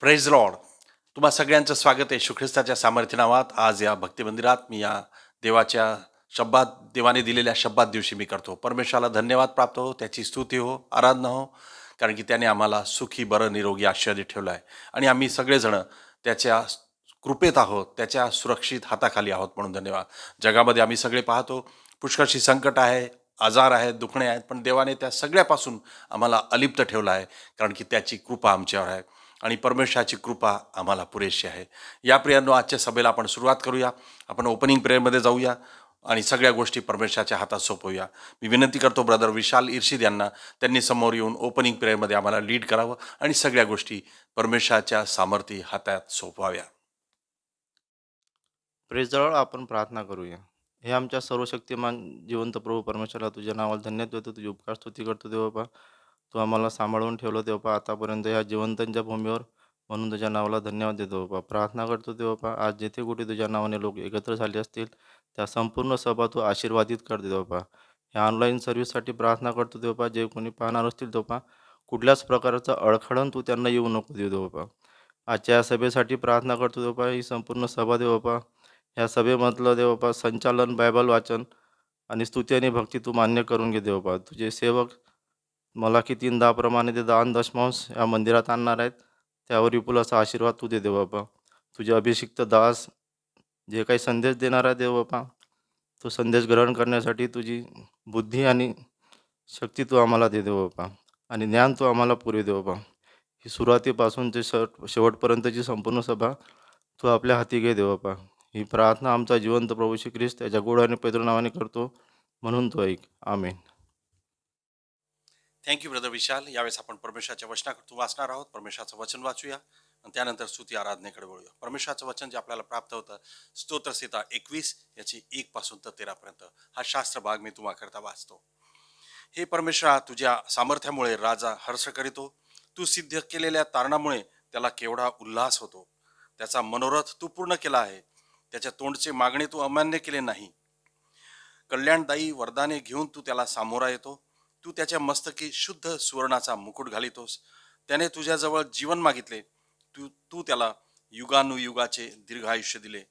Praise Lord. तुम्हा सगळ्यांचं स्वागत आहे येशू ख्रिस्ताच्या सामर्थ्य नावात. आज या भक्ती मंदिरात मी या देवाच्या शब्दात, देवाने दिलेल्या शब्दात दिवशी मी करतो. परमेश्वराला धन्यवाद प्राप्त हो, त्याची स्तुती हो, आराधना हो, कारण की त्याने आम्हाला सुखी, बरं, निरोगी आश्चर्य ठेवलं आहे आणि आम्ही सगळेजण त्याच्या कृपेत आहोत, त्याच्या सुरक्षित हाताखाली आहोत म्हणून धन्यवाद. जगामध्ये आम्ही सगळे पाहतो पुष्कळशी संकट आहे, आजार आहेत, दुखणे आहेत, पण देवाने त्या सगळ्यापासून आम्हाला अलिप्त ठेवलं आहे, कारण की त्याची कृपा आमच्यावर आहे आणि परमेश्वराची कृपा आम्हाला पुरेशी आहे. या प्रियांनो, आजच्या सभेला आपण सुरुवात करूया. आपण ओपनिंग प्रेयरमध्ये जाऊया आणि सगळ्या गोष्टी परमेश्वराच्या हातात सोपवूया. मी विनंती करतो ब्रदर विशाल इर्शिद यांना, त्यांनी समोर येऊन ओपनिंग प्रेयरमध्ये आम्हाला लीड करावं आणि सगळ्या गोष्टी परमेश्वराच्या सामर्थ्य हातात सोपवाव्या. Praise the Lord. आपण प्रार्थना करूया. हे आमच्या सर्वशक्तिमान जिवंत प्रभू परमेश्वरा, तुझ्या नावाला धन्यवाद देतो, तुझी उपकार स्तुती करतो देवबा. तू आम्हाला सांभाळून ठेवलं देवबा आतापर्यंत ह्या जिवंतांच्या भूमीवर, म्हणून तुझ्या नावाला धन्यवाद देतो बाबा. प्रार्थना करतो देवबा, आज जेथे कुठे तुझ्या नावाने लोक एकत्र झाले असतील त्या संपूर्ण सभा तू आशीर्वादित कर देवबा. ह्या ऑनलाईन सर्व्हिससाठी प्रार्थना करतो देवबा. जे कोणी पाहणार असतील देवबा, कुठल्याच प्रकारचा अडखळण तू त्यांना येऊ नको देव देवबा. आजच्या या सभेसाठी प्रार्थना करतो देवबा. ही संपूर्ण सभा देवबा, ह्या सभेमधलं देवबा संचालन, बायबल वाचन आणि स्तुती आणि भक्ती तू मान्य करून घे देवबा. तुझे सेवक मलाकी 3:10 प्रमाणे ते दान दशमांश या मंदिरात आणणार आहेत, त्यावर विपुल असा आशीर्वाद तू दे देवबा. तुझे अभिषिक्त दास जे काही संदेश देणार आहे देवबा, तो संदेश ग्रहण करण्यासाठी तुझी बुद्धी आणि शक्ती तू आम्हाला दे देवबा आणि ज्ञान तू आम्हाला पुरे देवबा. ही सुरुवातीपासून ते शेवटपर्यंतची संपूर्ण सभा तू आपल्या हाती घे देवबा. ही प्रार्थना आमचा जिवंत प्रभू श्री ख्रिस्त त्याच्या गोड आणि पवित्र नावाने करतो, म्हणून तो ऐक. आमेन. थँक्यू ब्रदर विशाल. यावेळेस आपण परमेश्वराच्या वचनाकडे वाचणार आहोत. परमेश्वराचं वचन वाचूया आणि त्यानंतर स्तुती आराधनेकडे वळूया. परमेश्वराचं वचन जे आपल्याला प्राप्त होतं, स्तोत्रसंहिता 21 याची 1 पासून तर 13 पर्यंत हा शास्त्र भाग मी तुम्हाकरता वाचतो. हे परमेश्वरा, तुझ्या सामर्थ्यामुळे राजा हर्ष करीतो. तू सिद्ध केलेल्या तारणामुळे त्याला केवढा उल्हास होतो. त्याचा मनोरथ तू पूर्ण केला आहे. त्याच्या तोंडचे मागणे तू अमान्य केले नाही. कल्याणदायी वरदाने घेऊन तू त्याला सामोरा येतो. तू त्याच्या मस्तकी शुद्ध सुवर्णाचा मुकुट घालितोस. त्याने तुझ्याजवळ जीवन मागितले. तू तू त्याला युगानुयुगाचे दीर्घायुष्य दिले.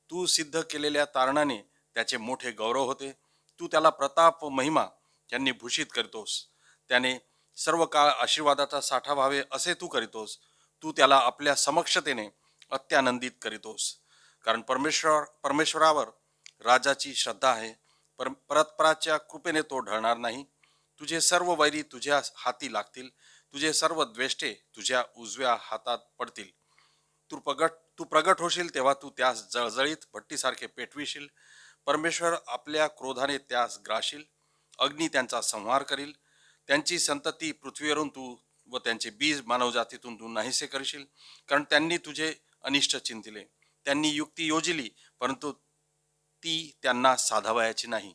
तू सिद्ध केलेल्या तारणाने त्याचे मोठे गौरव होते. तू त्याला प्रताप व महिमा यांनी भूषित करतोस. त्याने सर्व काळ आशीर्वादाचा साठा व्हावे असे तू करीतोस. तू त्याला आपल्या समक्षतेने अत्यानंदित करीतोस. कारण परमेश्वरावर राजाची श्रद्धा आहे. परस्पराच्या कृपेने तो ढळणार नाही. तुझे सर्व वैरी तुझ्या हाती लागतील. तुझे सर्व द्वेष्टे तुझ्या उजव्या हातात पडतील. तू प्रगट होशील तेव्हा तू त्यास जळजळीत भट्टीसारखे पेटविशील. परमेश्वर आपल्या क्रोधाने त्यास ग्राशील. अग्नी त्यांचा संहार करील. त्यांची संतती पृथ्वीवरून तू व त्यांचे बीज मानवजातीतून तू नाहीसे करशील. कारण त्यांनी तुझे अनिष्ट चिंतिले. त्यांनी युक्ती योजिली, परंतु ती त्यांना साधावयाची नाही.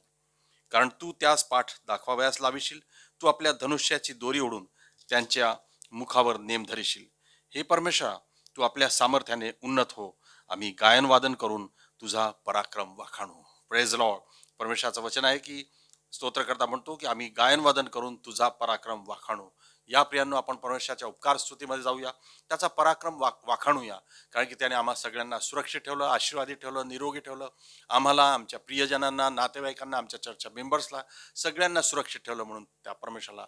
कारण तू त्यास पाठ दाखवावयास लाविशील. तू आपल्या धनुष्याची दोरी ओढून त्यांच्या मुखावर नेम धरीशील. हे परमेश्वरा, तू आपल्या सामर्थ्याने उन्नत हो. आम्ही गायन वादन करून तुझा पराक्रम वाखाणू. Praise Lord. परमेश्वराचं वचन आहे की स्तोत्रकर्ता म्हणतो की आम्ही गायन वादन करून तुझा पराक्रम वाखाणू. या प्रियांनो, आपण परमेश्वराच्या उपकार स्तुतीमध्ये जाऊया. त्याचा पराक्रम वाखाणूया, कारण की त्याने आम्हा सगळ्यांना सुरक्षित ठेवलं, आशीर्वादित ठेवलं, निरोगी ठेवलं. आम्हाला, आमच्या प्रियजनांना, नातेवाईकांना, आमच्या चर्चच्या मेंबर्सला सगळ्यांना सुरक्षित ठेवलं. म्हणून त्या परमेश्वराला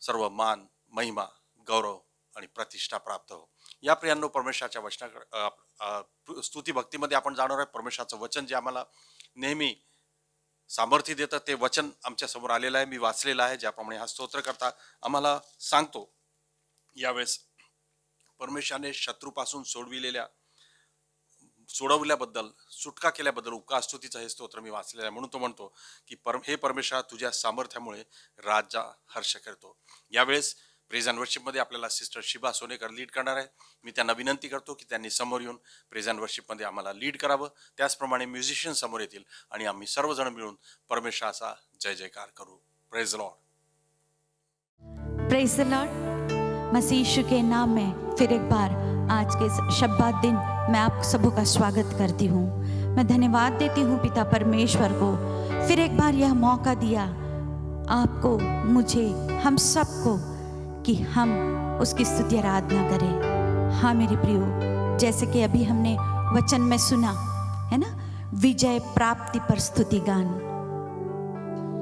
सर्व मान, महिमा, गौरव आणि प्रतिष्ठा प्राप्त हो. या प्रियांनो, परमेश्वराच्या वचनाकडे स्तुती भक्तीमध्ये आपण जाणार आहे. परमेश्वराचं वचन जे आम्हाला नेहमी सामर्थ्य देतं ते वचन आमच्या समोर आलेलं आहे. मी वाचलेलं आहे, ज्याप्रमाणे हा स्तोत्र करता आम्हाला सांगतो. यावेळेस परमेश्वराने शत्रूपासून सोडवल्याबद्दल, सुटका केल्याबद्दल उपकार स्तुतीचं हे स्तोत्र मी वाचलेलं आहे. म्हणून तो म्हणतो की हे परमेश्वरा, तुझ्या सामर्थ्यामुळे राजा हर्ष करतो. यावेळेस प्रेज अँड वर्शिपमध्ये आपल्याला सिस्टर शिबा सोनेकर लीड करणार आहे. मी त्यांना विनंती करतो की त्यांनी समोर येऊन प्रेज अँड वर्शिपमध्ये आम्हाला लीड करावं. त्याचप्रमाणे म्युझिशियन समोर येतील आणि आम्ही सर्वजण मिळून परमेश्वराचा जय जयकार करू. Praise Lord. Praise the Lord. Masih Yeshu के नाम में फिर एक बार आज के इस शब्बात दिन मैं आप सबों का स्वागत करती हूँ. मैं धन्यवाद देती हूँ पिता परमेश्वर को, फिर एक बार यह मौका दिया आपको, मुझे, हम सबको कि हम उसकी स्तुति आराधना करें. हाँ मेरे प्रियो, जैसे कि अभी हमने वचन में सुना है ना, विजय प्राप्ति पर स्तुति गान।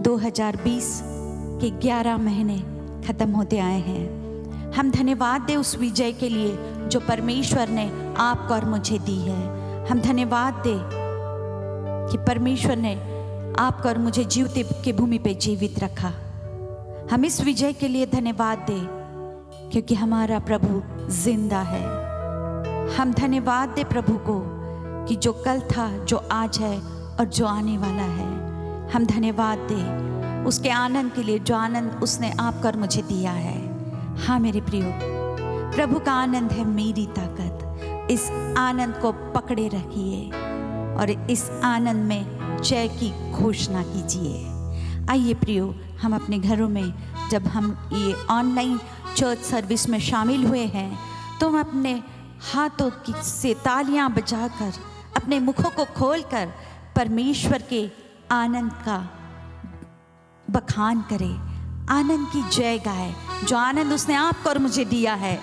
2020 के 11 महीने खत्म होते आए हैं। हम धन्यवाद दें उस विजय के लिए जो परमेश्वर ने आपको और मुझे दी है। हम धन्यवाद दें कि परमेश्वर ने आपको और मुझे जीवते की भूमि पे जीवित रखा। हम इस विजय के लिए धन्यवाद दें क्योंकि हमारा प्रभु जिंदा है। हम धन्यवाद दें प्रभु को कि जो कल था, जो आज है और जो आने वाला है। हम धन्यवाद दें उसके आनंद के लिए जो आनंद उसने आपको और मुझे दिया है। हाँ मेरे प्रियो, प्रभु का आनंद है मेरी ताकत। इस आनंद को पकड़े रखिए और इस आनंद में जय की घोषणा कीजिए। आइए प्रियो, हम अपने घरों में जब हम ये ऑनलाइन चर्च सर्विस में शामिल हुए हैं तो हम अपने हाथों की से तालियां बजाकर, अपने मुखों को खोलकर परमेश्वर के आनंद का बखान करें, आनंद की जय गाए। जो आनंद उसने आपको और मुझे दिया है,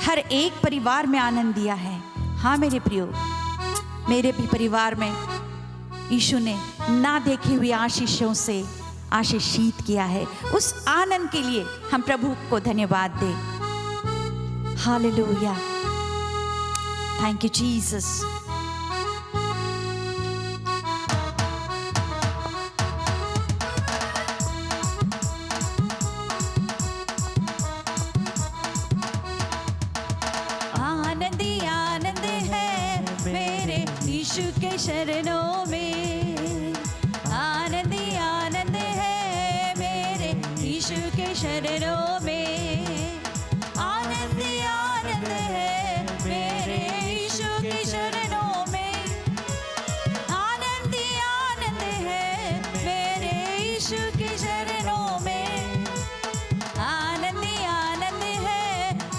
हर एक परिवार में आनंद दिया है। हाँ मेरे प्रियो, मेरे भी परिवार में यीशु ने ना देखे हुए आशीषों से आशीषित किया है। उस आनंद के लिए हम प्रभु को धन्यवाद दें। Hallelujah, thank you Jesus. आनंद ही आनंद है मेरे यीशु के शरणों में। आनंद ही आनंद है मेरे यीशु के शरणों में। आनंद ही आनंद है मेरे यीशु के शरणों में। आनंद ही आनंद है मेरे यीशु के शरणों में। आनंद ही आनंद है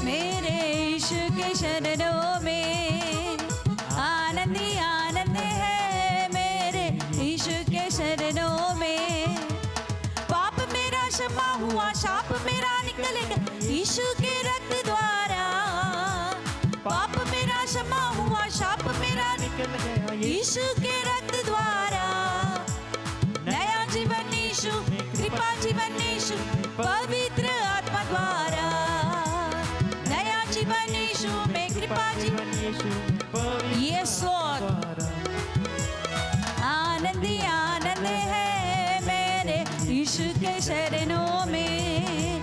मेरे यीशु के शरणों में। आनंद ही आनंद है मेरे यीशु के शरणों में। पाप मेरा क्षमा हुआ, शाप मेरा निकलेगा यीशु के रक्त द्वारा। पाप मेरा क्षमा हुआ, शाप मेरा निकल गया यीशु के रक्त द्वारा। नया जीवन यीशु, कृपा जीवन यीशु, पवित्र आत्मा द्वारा। नया जीवन यीशु में, कृपा जीवन यीशु, यस लॉर्ड। आनंद ही आनंद है मेरे यीशु के शरणों में।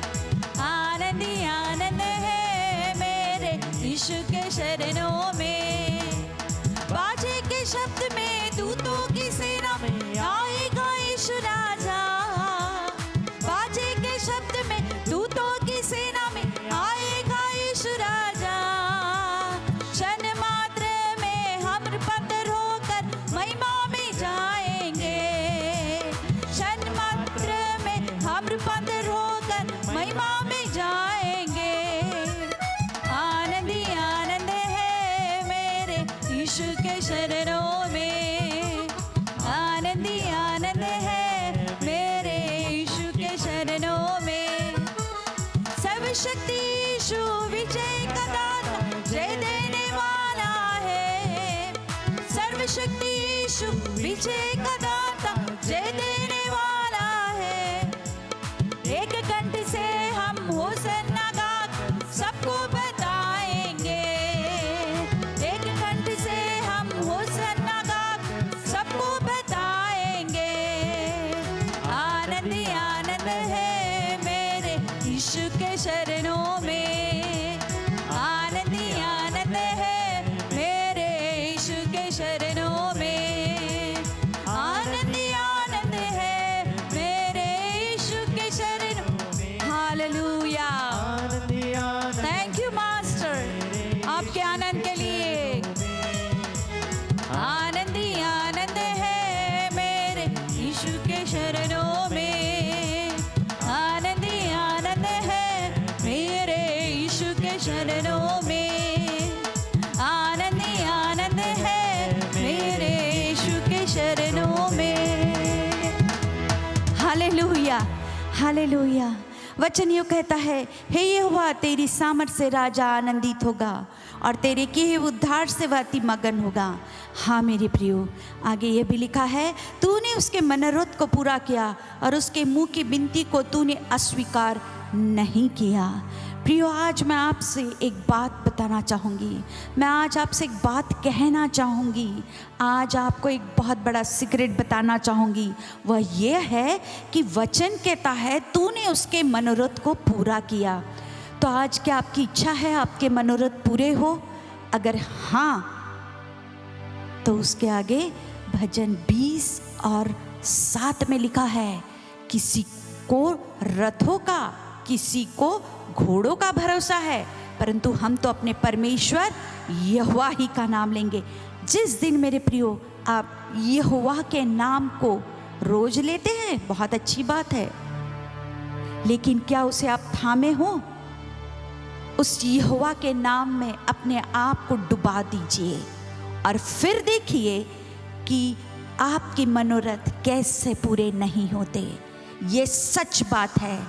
आनंद ही आनंद है मेरे यीशु के शरणों में। बाजे के शब्द में दूतों की सेना में आएगा यीशु राजा। बाजे के शब्द में दूतों की सेना में आएगा यीशु राजा। क्षण मात्र में हम पवित्र होकर महिमा में जाएंगे। क्षण मात्र में हम पवित्र होकर महिमा में जाएंगे। आनंद ही आनंद है मेरे यीशु के शरणों में। आनंद ही आनंद है मेरे यीशु के शरणों में। सर्वशक्ति यीशु विजय का दाता, जय देने वाला है। सर्वशक्ति यीशु विजय का दाता, जय देने वाला है। एक कंठ से हम होसन्ना गाकर सबको बताएंगे। एक कंठ से हम होसन्ना गाकर सबको बताएंगे। आनंद ही आनंद है मेरे यीशु के शरणों में। आनंद ही आनंद है मेरे यीशु के शरणों में। आनंद ही आनंद है मेरे यीशु के शरणों में। हालेलुया, थैंक यू मास्टर आपके आनंद के लिए। आनंद ही आनंद है मेरे यीशु के शरणों में। आनंद ही आनंद है मेरे यीशु के शरणों में। आनंद ही आनंद है मेरे यीशु के शरणों में। Hallelujah, hallelujah. वचन यूँ कहता है, हे यहोवा तेरी सामर्थ से राजा आनंदित होगा और तेरे किए हुए उद्धार से वह अति मगन होगा। हाँ मेरे प्रियो, आगे ये भी लिखा है, तूने उसके मनोरथ को पूरा किया और उसके मुंह की विनती को तूने अस्वीकार नहीं किया। प्रियो, आज मैं आपसे एक बात बताना चाहूँगी, मैं आज आपसे एक बात कहना चाहूँगी, आज आपको एक बहुत बड़ा सीक्रेट बताना चाहूँगी। वह ये है कि वचन कहता है तूने उसके मनोरथ को पूरा किया। तो आज क्या आपकी इच्छा है आपके मनोरथ पूरे हो? अगर हाँ, तो उसके आगे भजन 20 और 7 में लिखा है, किसी को रथों का, किसी को घोड़ों का भरोसा है, परंतु हम तो अपने परमेश्वर यहोवा ही का नाम लेंगे। जिस दिन मेरे प्रियो आप यहोवा के नाम को रोज लेते हैं, बहुत अच्छी बात है, लेकिन क्या उसे आप थामे हो? उस यहोवा के नाम में अपने आप को डुबा दीजिए और फिर देखिए कि आपके मनोरथ कैसे पूरे नहीं होते। ये सच बात है,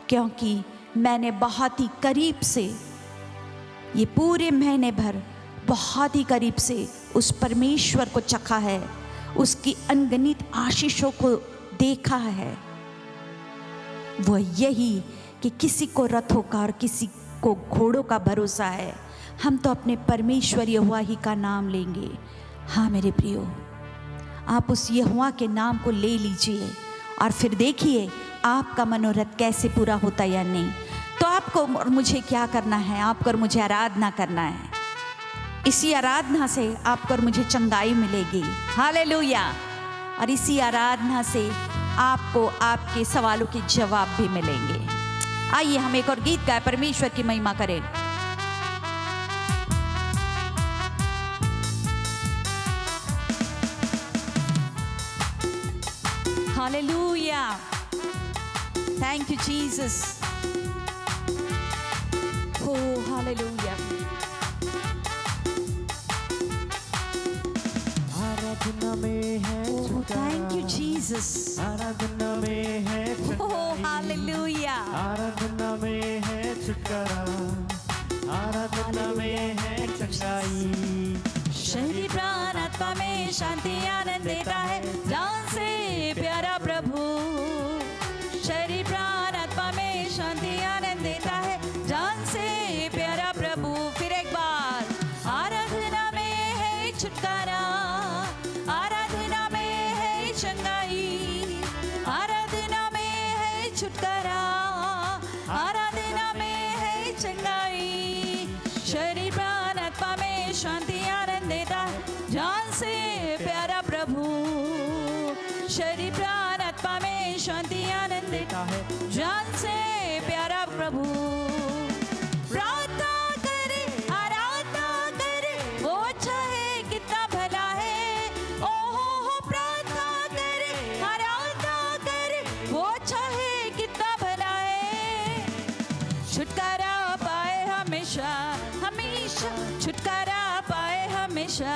क्योंकि मैंने बहुत ही करीब से, ये पूरे महीने भर बहुत ही करीब से उस परमेश्वर को चखा है, उसकी अनगिनत आशीषों को देखा है। वो यही कि किसी को रथों का और किसी को घोड़ों का भरोसा है, हम तो अपने परमेश्वर यहोवा ही का नाम लेंगे। हाँ मेरे प्रियो, आप उस यहोवा के नाम को ले लीजिए और फिर देखिए आपका मनोरथ कैसे पूरा होता या नहीं। तो आपको और मुझे क्या करना है? आपको और मुझे आराधना करना है। इसी आराधना से आपको और मुझे चंगाई मिलेगी। हालेलुया। और इसी आराधना से आपको आपके सवालों के जवाब भी मिलेंगे। आइए हम एक और गीत गाए, परमेश्वर की महिमा करें। Hallelujah. Thank you, Jesus. Oh, hallelujah. आराधना में है Oh, thank you, Jesus. आराधना में है Oh, hallelujah. आराधना में है छुटकारा, आराधना में है चंगाई। शरीर प्राण आत्मा में शांति आनंद देता है, जान से प्यारा प्रभु। शरीर प्राण आत्मा में शांति आनंद देता है, जान से प्यारा प्रभु। फिर एक बार, आराधना में है छुटकारा, आराधना में है चंगाई, आराधना में है छुटकारा, आराधना में है चंगाई। शरीर प्राण आत्मा में शांति आनंद देता है, जान से प्यारा प्रभु। शरीर प्राण आत्मा में शांति आनंद देता है, जान से प्यारा प्रभु। प्रार्थना करे, आराधना करे, वो अच्छा है, कितना भला है। ओहो, प्रार्थना करे, आराधना करे, वो अच्छा है, कितना भला है। छुटकारा पाए हमेशा, हमेशा छुटकारा पाए हमेशा।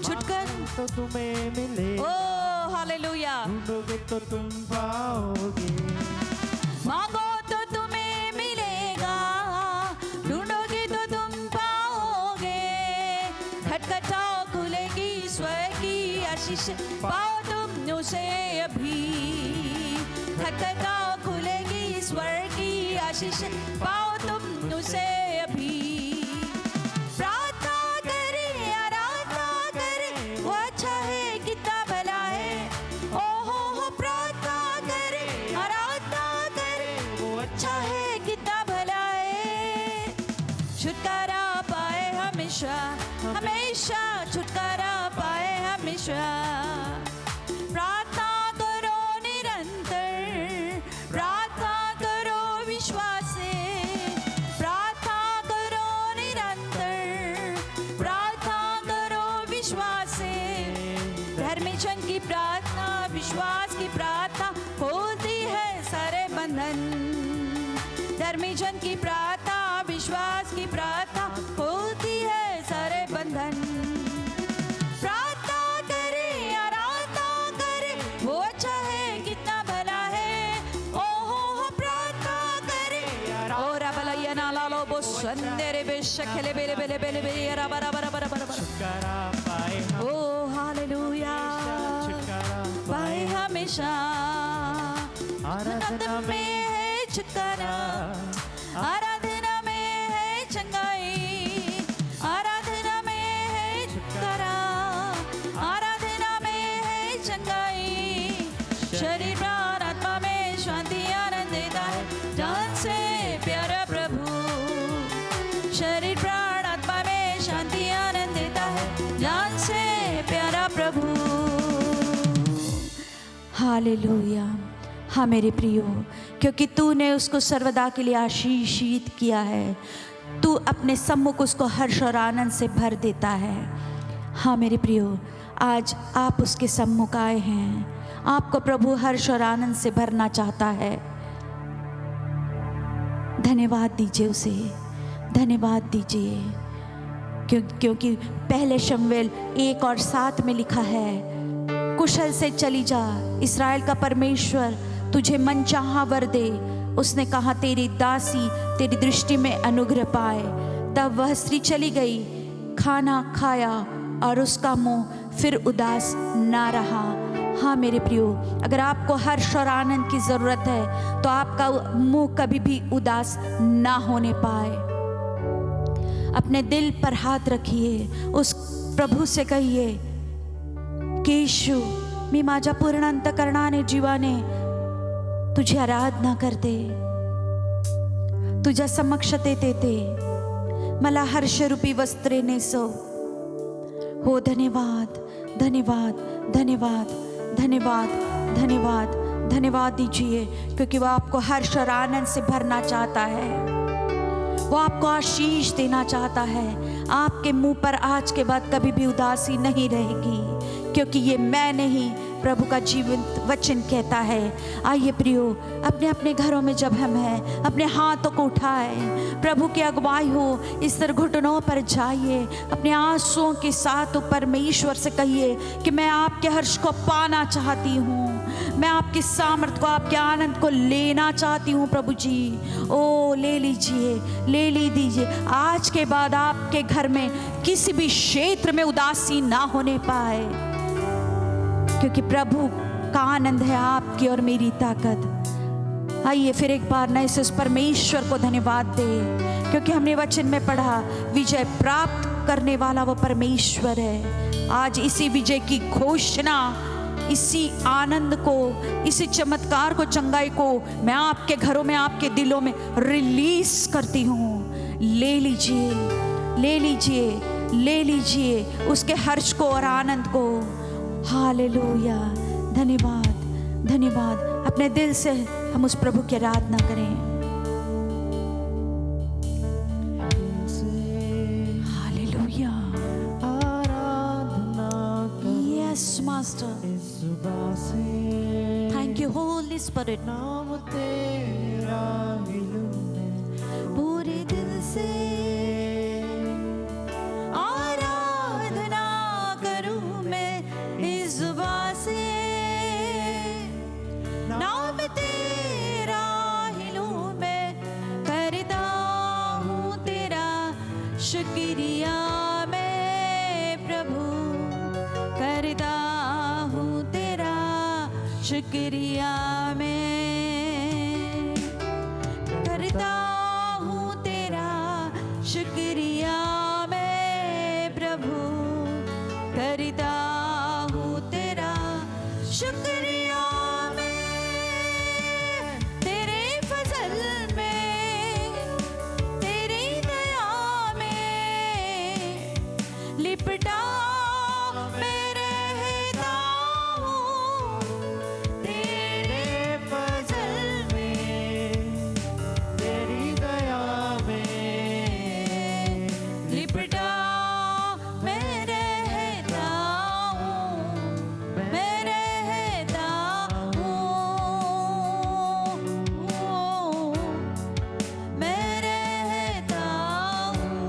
छुटकारा तो तुम्हें मिले, ओ हालेलुया। ढूंढोगे तो तुम पाओगे, मांगो तो तुम्हें मिलेगा, ढूंढोगे तो तुम पाओगे। खटखटाओ खुलेगी स्वर्ग की आशीष, पाओ तुम उसे अभी। खटखटाओ खुलेगी स्वर्ग की आशीष, पाओ तुम उसे अभी। प्रार्थना करे, आराधना करे, वो अच्छा है, कितना भला है। ओहो, प्रार्थना करे, आराधना करे, वो अच्छा है, कितना भला है। छुटकारा पाए हमेशा, हमेशा छुटकारा पाए हमेशा। प्रार्थना करो निरंतर, प्रार्थना करो विश्वास से। प्रार्थना करो निरंतर, प्रार्थना करो विश्वास से। धर्मी जन की प्रार्थना, विश्वास की प्रार्थना खोलती है सारे बंधन। धर्मी जन की प्रार्थना, विश्वास की प्रार्थना खोलती है सारे बंधन। प्रार्थना करे, आराधना करे, वो अच्छा है, कितना भला है। ओहो, प्रार्थना करे, और बलैया नाला लो बोस स्वंदरे बेशखले बेले बेले बेले बेले रा बरा बरा बरा बरा बरा। छुटकारा पाए हम ओ हालेलुया छुटकारा पाए हमेशा आराधना में है छुटकारा, आराधना में है चंगाई, आराधना में है छुटकारा, आराधना में है चंगाई। शरीर प्राण आत्मा में शांति आनंद देता है जान से प्यारा प्रभु। शरीर प्राण आत्मा में शांति आनंद देता है जान से प्यारा प्रभु। हालेलुया। हाँ मेरे प्रियो, क्योंकि तूने उसको सर्वदा के लिए आशीषित किया है, तू अपने सम्मुख उसको हर्ष और आनंद से भर देता है। हाँ मेरे प्रियो, आज आप उसके सम्मुख आए हैं, आपको प्रभु हर्ष और आनंद से भरना चाहता है। धन्यवाद दीजिए उसे, धन्यवाद दीजिए, क्योंकि पहले शमूएल 1:7 में लिखा है, कुशल से चली जा, इस्राएल का परमेश्वर तुझे मनचाहा वर दे। उसने कहा तेरी दासी तेरी दृष्टि में अनुग्रह पाए। तब वह स्त्री चली गई, खाना खाया और उसका मुंह फिर उदास ना रहा। हाँ मेरे प्रियो, अगर आपको हर्ष और आनंद की ज़रूरत है तो आपका मुंह कभी भी उदास ना होने पाए। अपने दिल पर हाथ रखिए, उस प्रभु से कहिए की येशू, मी माझ्या पूर्ण अंतकरणाने जीवाने तुझी आराधना करते, तुझ्या समक्षतेत येते, मला हर्षरूपी वस्त्रे नेसव। हो धन्यवाद धन्यवाद धन्यवाद धन्यवाद धन्यवाद धन्यवाद दीजिए, क्योंकि वह आपको हर्ष और आनंद से भरना चाहता है, वो आपको आशीष देना चाहता है। आपके मुंह पर आज के बाद कभी भी उदासी नहीं रहेगी, क्योंकि ये मैं नहीं, प्रभु का जीवंत वचन कहता है। आइए प्रियो, अपने अपने घरों में जब हम हैं, अपने हाथों को उठाएं, प्रभु की अगुवाई हो, इस तरह घुटनों पर जाइए, अपने आंसुओं के साथ परमेश्वर से कहिए कि मैं आपके हर्ष को पाना चाहती हूँ, मैं आपकी सामर्थ को, आपके आनंद को लेना चाहती हूँ प्रभु जी। ओ ले लीजिए, ले लीजिए। आज के बाद आपके घर में किसी भी क्षेत्र में उदासी ना होने पाए, क्योंकि प्रभु का आनंद है आपकी और मेरी ताकत। आइए फिर एक बार नए से उस परमेश्वर को धन्यवाद दे, क्योंकि हमने वचन में पढ़ा विजय प्राप्त करने वाला वो परमेश्वर है। आज इसी विजय की घोषणा, इसी आनंद को, इसी चमत्कार को, चंगाई को मैं आपके घरों में, आपके दिलों में रिलीज करती हूँ। ले लीजिए, ले लीजिए, ले लीजिए उसके हर्ष को और आनंद को। हालेलुया। धन्यवाद धन्यवाद। अपने दिल से हम उस प्रभु की आराधना करें। हालेलुया। आराधना यस मास्टर। इस सुबह से थैंक यू होली स्पिरिट। नाम तेरा ही लूँ पूरे दिल से आराधना करूं मैं, इस जुबां से नाम तेरा ही लूं मैं, करता हूँ तेरा शुक्रिया मैं प्रभु, करता हूँ तेरा शुक्रिया मैं, करता हूँ तेरा शुक्रिया मैं प्रभु, करता हूँ तेरा शुक्रिया मैं। तेरे फजल में, तेरी दया में लिपटा मैं रहता हूँ, तेरे फजल में, तेरी दया में लिपटा मैं रहता हूँ, मैं रहता हूँ, मैं रहता हूँ।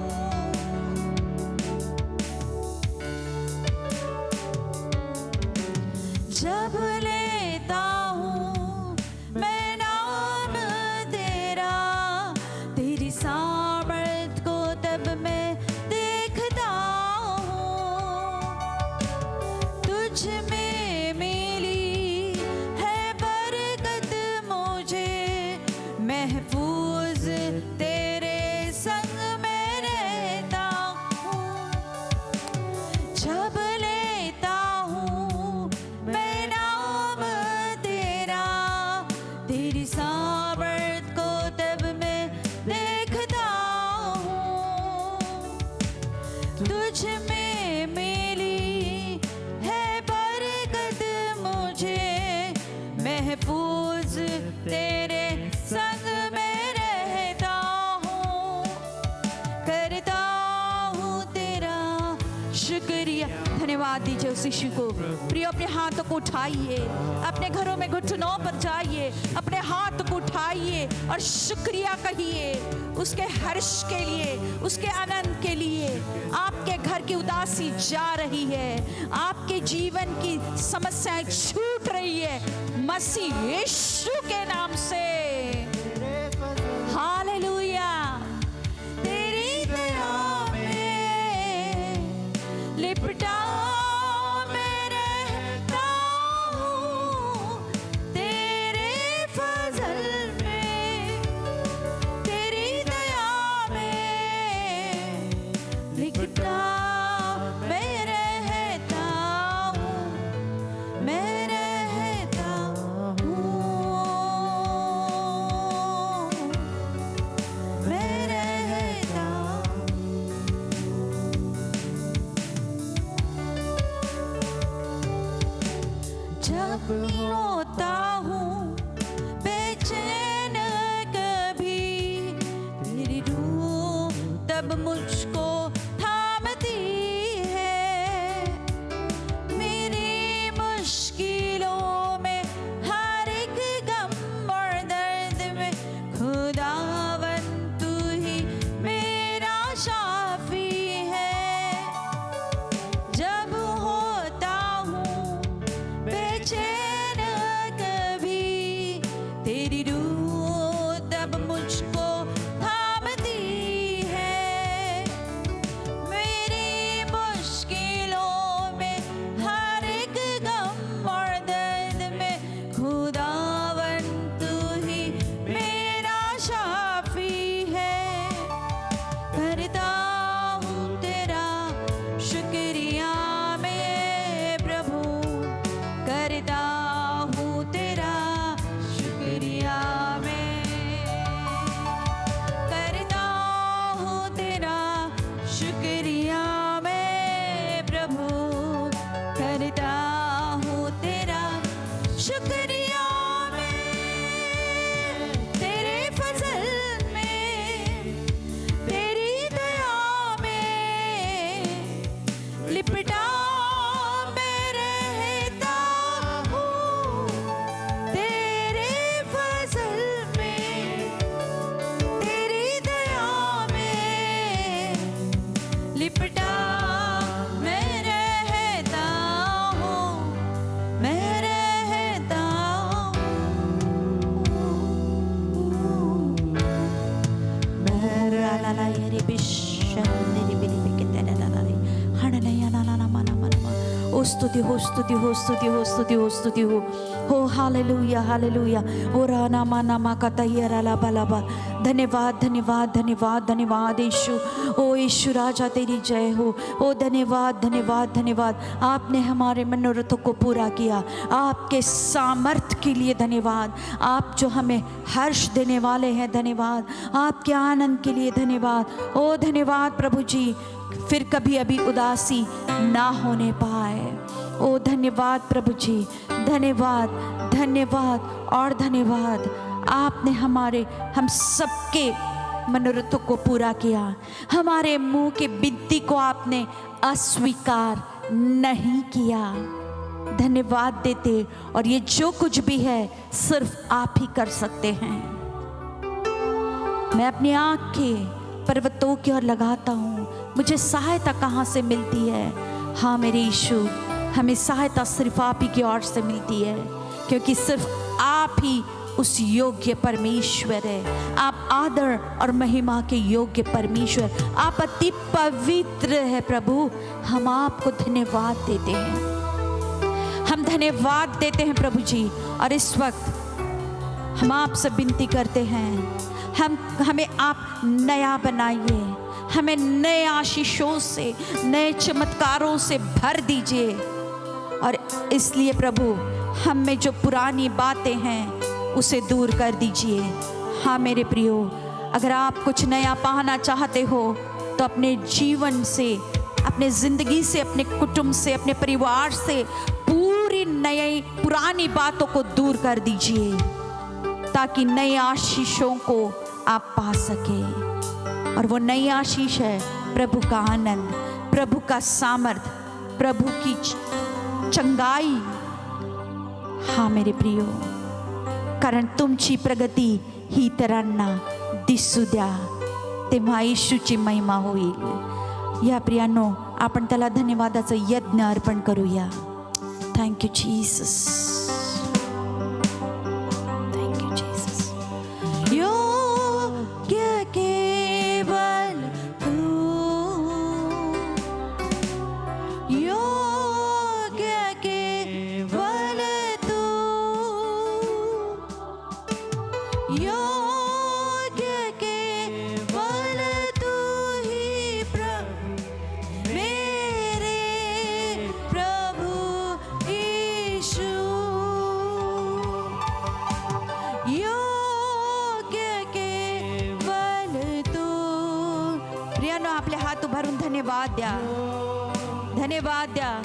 शुक्रिया। धन्यवाद दीजिए उस यीशु को। प्रियो अपने हाथों को उठाइए, अपने घरों में घुटनों पर जाइए, अपने हाथ को उठाइए और शुक्रिया कहिए उसके हर्ष के लिए, उसके आनंद के लिए। आपके घर की उदासी जा रही है, आपके जीवन की समस्याएं छूट रही है मसीह यीशु के नाम से। हालेलुया। तेरी दया में लिपटा मैं रहता हूँ, तेरे फजल में, तेरी दया में लिपटा मैं रहता हूँ, मैं रहता हूँ, मैं रहता हूँ। जब होता हूँ बेचैन कभी, तेरी रूह तब मुझको थामती है। मेरी मुश्किलों में हर एक गम और दर्द में खुदावन तू ही मेरा शाफी है। जब होता हूँ बेचैन कभी, तेरी रूह तब मुझको थामती है। मेरी मुश्किलों में हर एक गम और दर्द में खुदावन तू ही मेरा शाफी है। करता हूँ तेरा शुक्रिया मैं प्रभु, करता हूँ तेरा शुक्रिया मैं, करता हूँ तेरा शुक्रिया मैं प्रभु, करता हूँ तेरा शुक्रिया मैं। तेरे फजल में, तेरी दया में लिपटा मैं रहता हूँ, तेरे फजल में, तेरी दया में लिपटा मैं रहता हूँ, मैं रहता हूँ। रा ला ला ये रे बिशन रे बिली बिके तेरा ला ला रे हण नया ना ना ना मना मना। ओ स्तुति हो, स्तुति हो, स्तुति हो, स्तुति हो, स्तुति हो। हो हालेलुया, हालेलुया। ओ राना माना मा का तैयारा ला बाला बा। धन्यवाद, धन्यवाद, धन्यवाद, धन्यवाद यीशु। ओ यीशु राजा तेरी जय हो। ओ धन्यवाद, धन्यवाद, धन्यवाद। आपने हमारे मनोरथों को पूरा किया। आपके सामर्थ्य के लिए धन्यवाद। आप जो हमें हर्ष देने वाले हैं, धन्यवाद। आपके आनंद के लिए धन्यवाद। ओ धन्यवाद प्रभु जी, फिर कभी अभी उदासी ना होने पाए। ओ धन्यवाद प्रभु जी, धन्यवाद, धन्यवाद और धन्यवाद। आपने हम सबके मनोरथों को पूरा किया। हमारे मुंह की विनती को आपने अस्वीकार नहीं किया। धन्यवाद देते, और ये जो कुछ भी है सिर्फ आप ही कर सकते हैं। मैं अपनी आँखें पर्वतों की ओर लगाता हूँ, मुझे सहायता कहाँ से मिलती है? हाँ मेरे यीशु, हमें सहायता सिर्फ आप ही की ओर से मिलती है, क्योंकि सिर्फ आप ही उस योग्य परमेश्वर है। आप आदर और महिमा के योग्य परमेश्वर, आप अति पवित्र है प्रभु। हम आपको धन्यवाद देते हैं, हम धन्यवाद देते हैं प्रभु जी। और इस वक्त हम आपसे विनती करते हैं, हमें आप नया बनाइए, हमें नए आशीषों से, नए चमत्कारों से भर दीजिए। और इसलिए प्रभु, हम में जो पुरानी बातें हैं उसे दूर कर दीजिए। हाँ मेरे प्रियो, अगर आप कुछ नया पाना चाहते हो तो अपने जीवन से, अपने ज़िंदगी से, अपने कुटुंब से, अपने परिवार से पूरी नई पुरानी बातों को दूर कर दीजिए, ताकि नए आशीषों को आप पा सके। और वो नई आशीष है प्रभु का आनंद, प्रभु का सामर्थ, प्रभु की चंगाई. हा मेरे प्रियो, कारण तुमची प्रगती ही इतरांना दिसू द्या, तेव्हा येशूची महिमा होईल. या प्रियांनो, आपण त्याला धन्यवादाचं यज्ञ अर्पण करूया. Thank you Jesus, thank you Jesus. योग्य केवल तू, योग्य केवल तू, योग्य केवल तू ही प्रभु, मेरे प्रभु यीशु. योग्य केवल तू. प्रियानो, आपले हात उभारून धन्यवाद द्या, धन्यवाद द्या,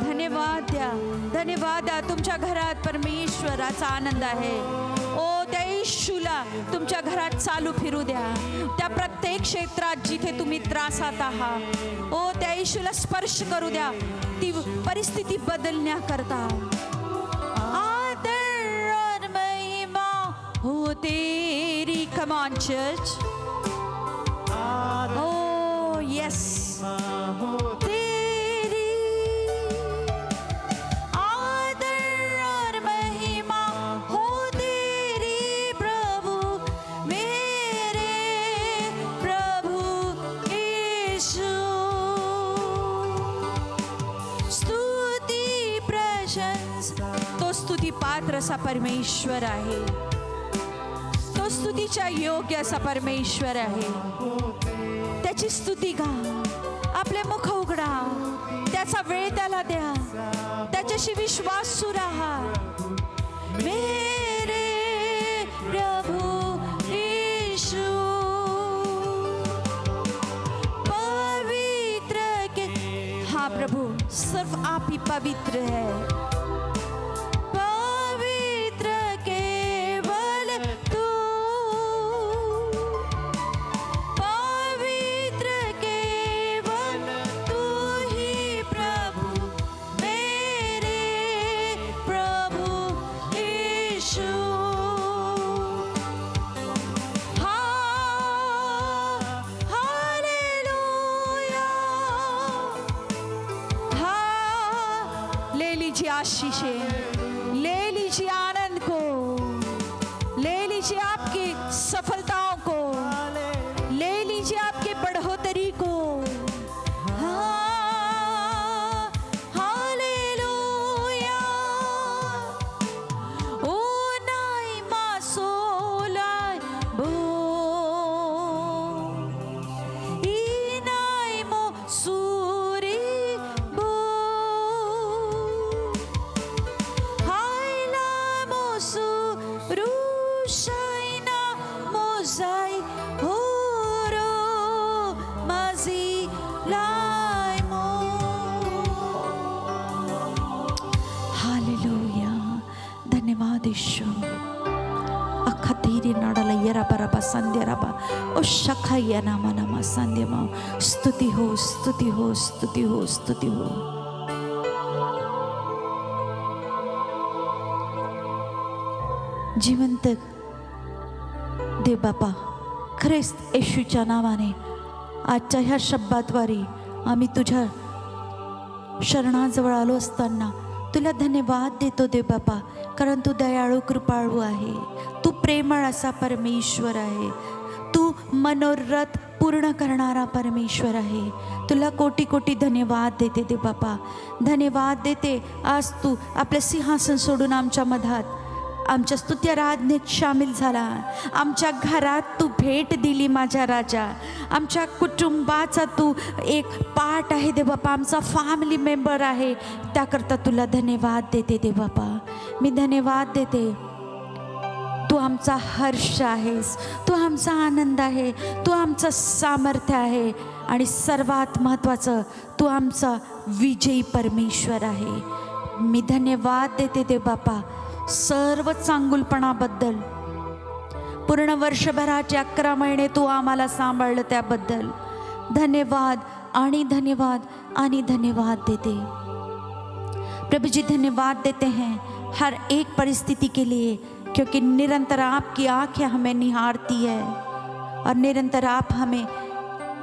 धन्यवाद द्या, धन्यवाद द्या. तुमच्या घरात परमेश्वराचा आनंद आहे. ओ, त्या येशूला तुमच्या घरात चालू फिरू द्या. त्या प्रत्येक क्षेत्रात जिथे तुम्ही त्रासात आहात, ओ, त्या येशूला स्पर्श करू द्या, ती परिस्थिती बदलण्याकरता. आदर और महिमा हो तेरी. Come on church. O yes, तेरी आदर और महिमा हो तेरी प्रभु, मेरे प्रभु यीशु. स्तुती प्रशंसा. तो स्तुती पात्र असा परमेश्वर आहे, तो स्तुतीच्या योग्य असा परमेश्वर आहे. त्याची स्तुती गा, आपले मुख उघडा, त्याचा वेळ त्याला द्या, त्याच्याशी विश्वासू राहा. मेरे प्रभु यीशु, पवित्र के. हाँ प्रभु, सिर्फ आप ही पवित्र है. पवित्र केवल तू, पवित्र केवल तू ही प्रभु, मेरे प्रभु यीशु. हालेलुया. ले लीजिए आशीषें, ले लीजिए आनंद को, ले लीजिए आपकी सफलताओं को, ले लीजिए आपकी बढ़ोतरी को. हालेलुया. ओ नाई मासोलाई बो, ई नाई मो सूरी बो, haila mosu rushaina mozai horo mazi laimo. Hallelujah. धन्यवाद यीशु. अखतीरी नाडाला यराबराबा संध्याराबा ओ शखाया नामा नामा संध्यमा. स्तुती हो, स्तुती हो, स्तुती हो, स्तुती हो. जिवंत देव बापा, ख्रिस्त येशूच्या नावाने आजच्या ह्या शब्दाद्वारे आम्ही तुझ्या शरणाजवळ आलो असताना तुला धन्यवाद देतो देव बापा, कारण तू दयाळू कृपाळू आहे, तू प्रेमळ असा परमेश्वर आहे, तू मनोरथ पूर्ण करणारा परमेश्वर आहे. तुला कोटी कोटी धन्यवाद देते देव बापा, धन्यवाद देते. आज तू आपलं सिंहासन सोडून आमच्या मधात आमच्या स्तुती आराधनेत सामील झाला. आमच्या घरात तू भेट दिली माझ्या राजा. आमच्या कुटुंबाचा तू एक पार्ट आहे देव बापा, आमचा फॅमिली मेंबर आहे. त्याकरता तुला धन्यवाद देते देव बापा, मी धन्यवाद देते. तू आमचा हर्ष आहेस, तू आमचा आनंद आहे, तू आमचं सामर्थ्य आहे आणि सर्वात महत्त्वाचं तू आमचा विजयी परमेश्वर आहे. मी धन्यवाद देते देव बापा सर्व चांगुलपणाबद्दल. पूर्ण वर्षभराचे 11 महिने तू आम्हाला सांभाळलं त्याबद्दल धन्यवाद आणि धन्यवाद. आणि धन्यवाद देते। प्रभु जी धन्यवाद देते हैं हर एक परिस्थिति के लिए, क्योंकि निरंतर आपकी आंखें हमें निहारती है और निरंतर आप हमें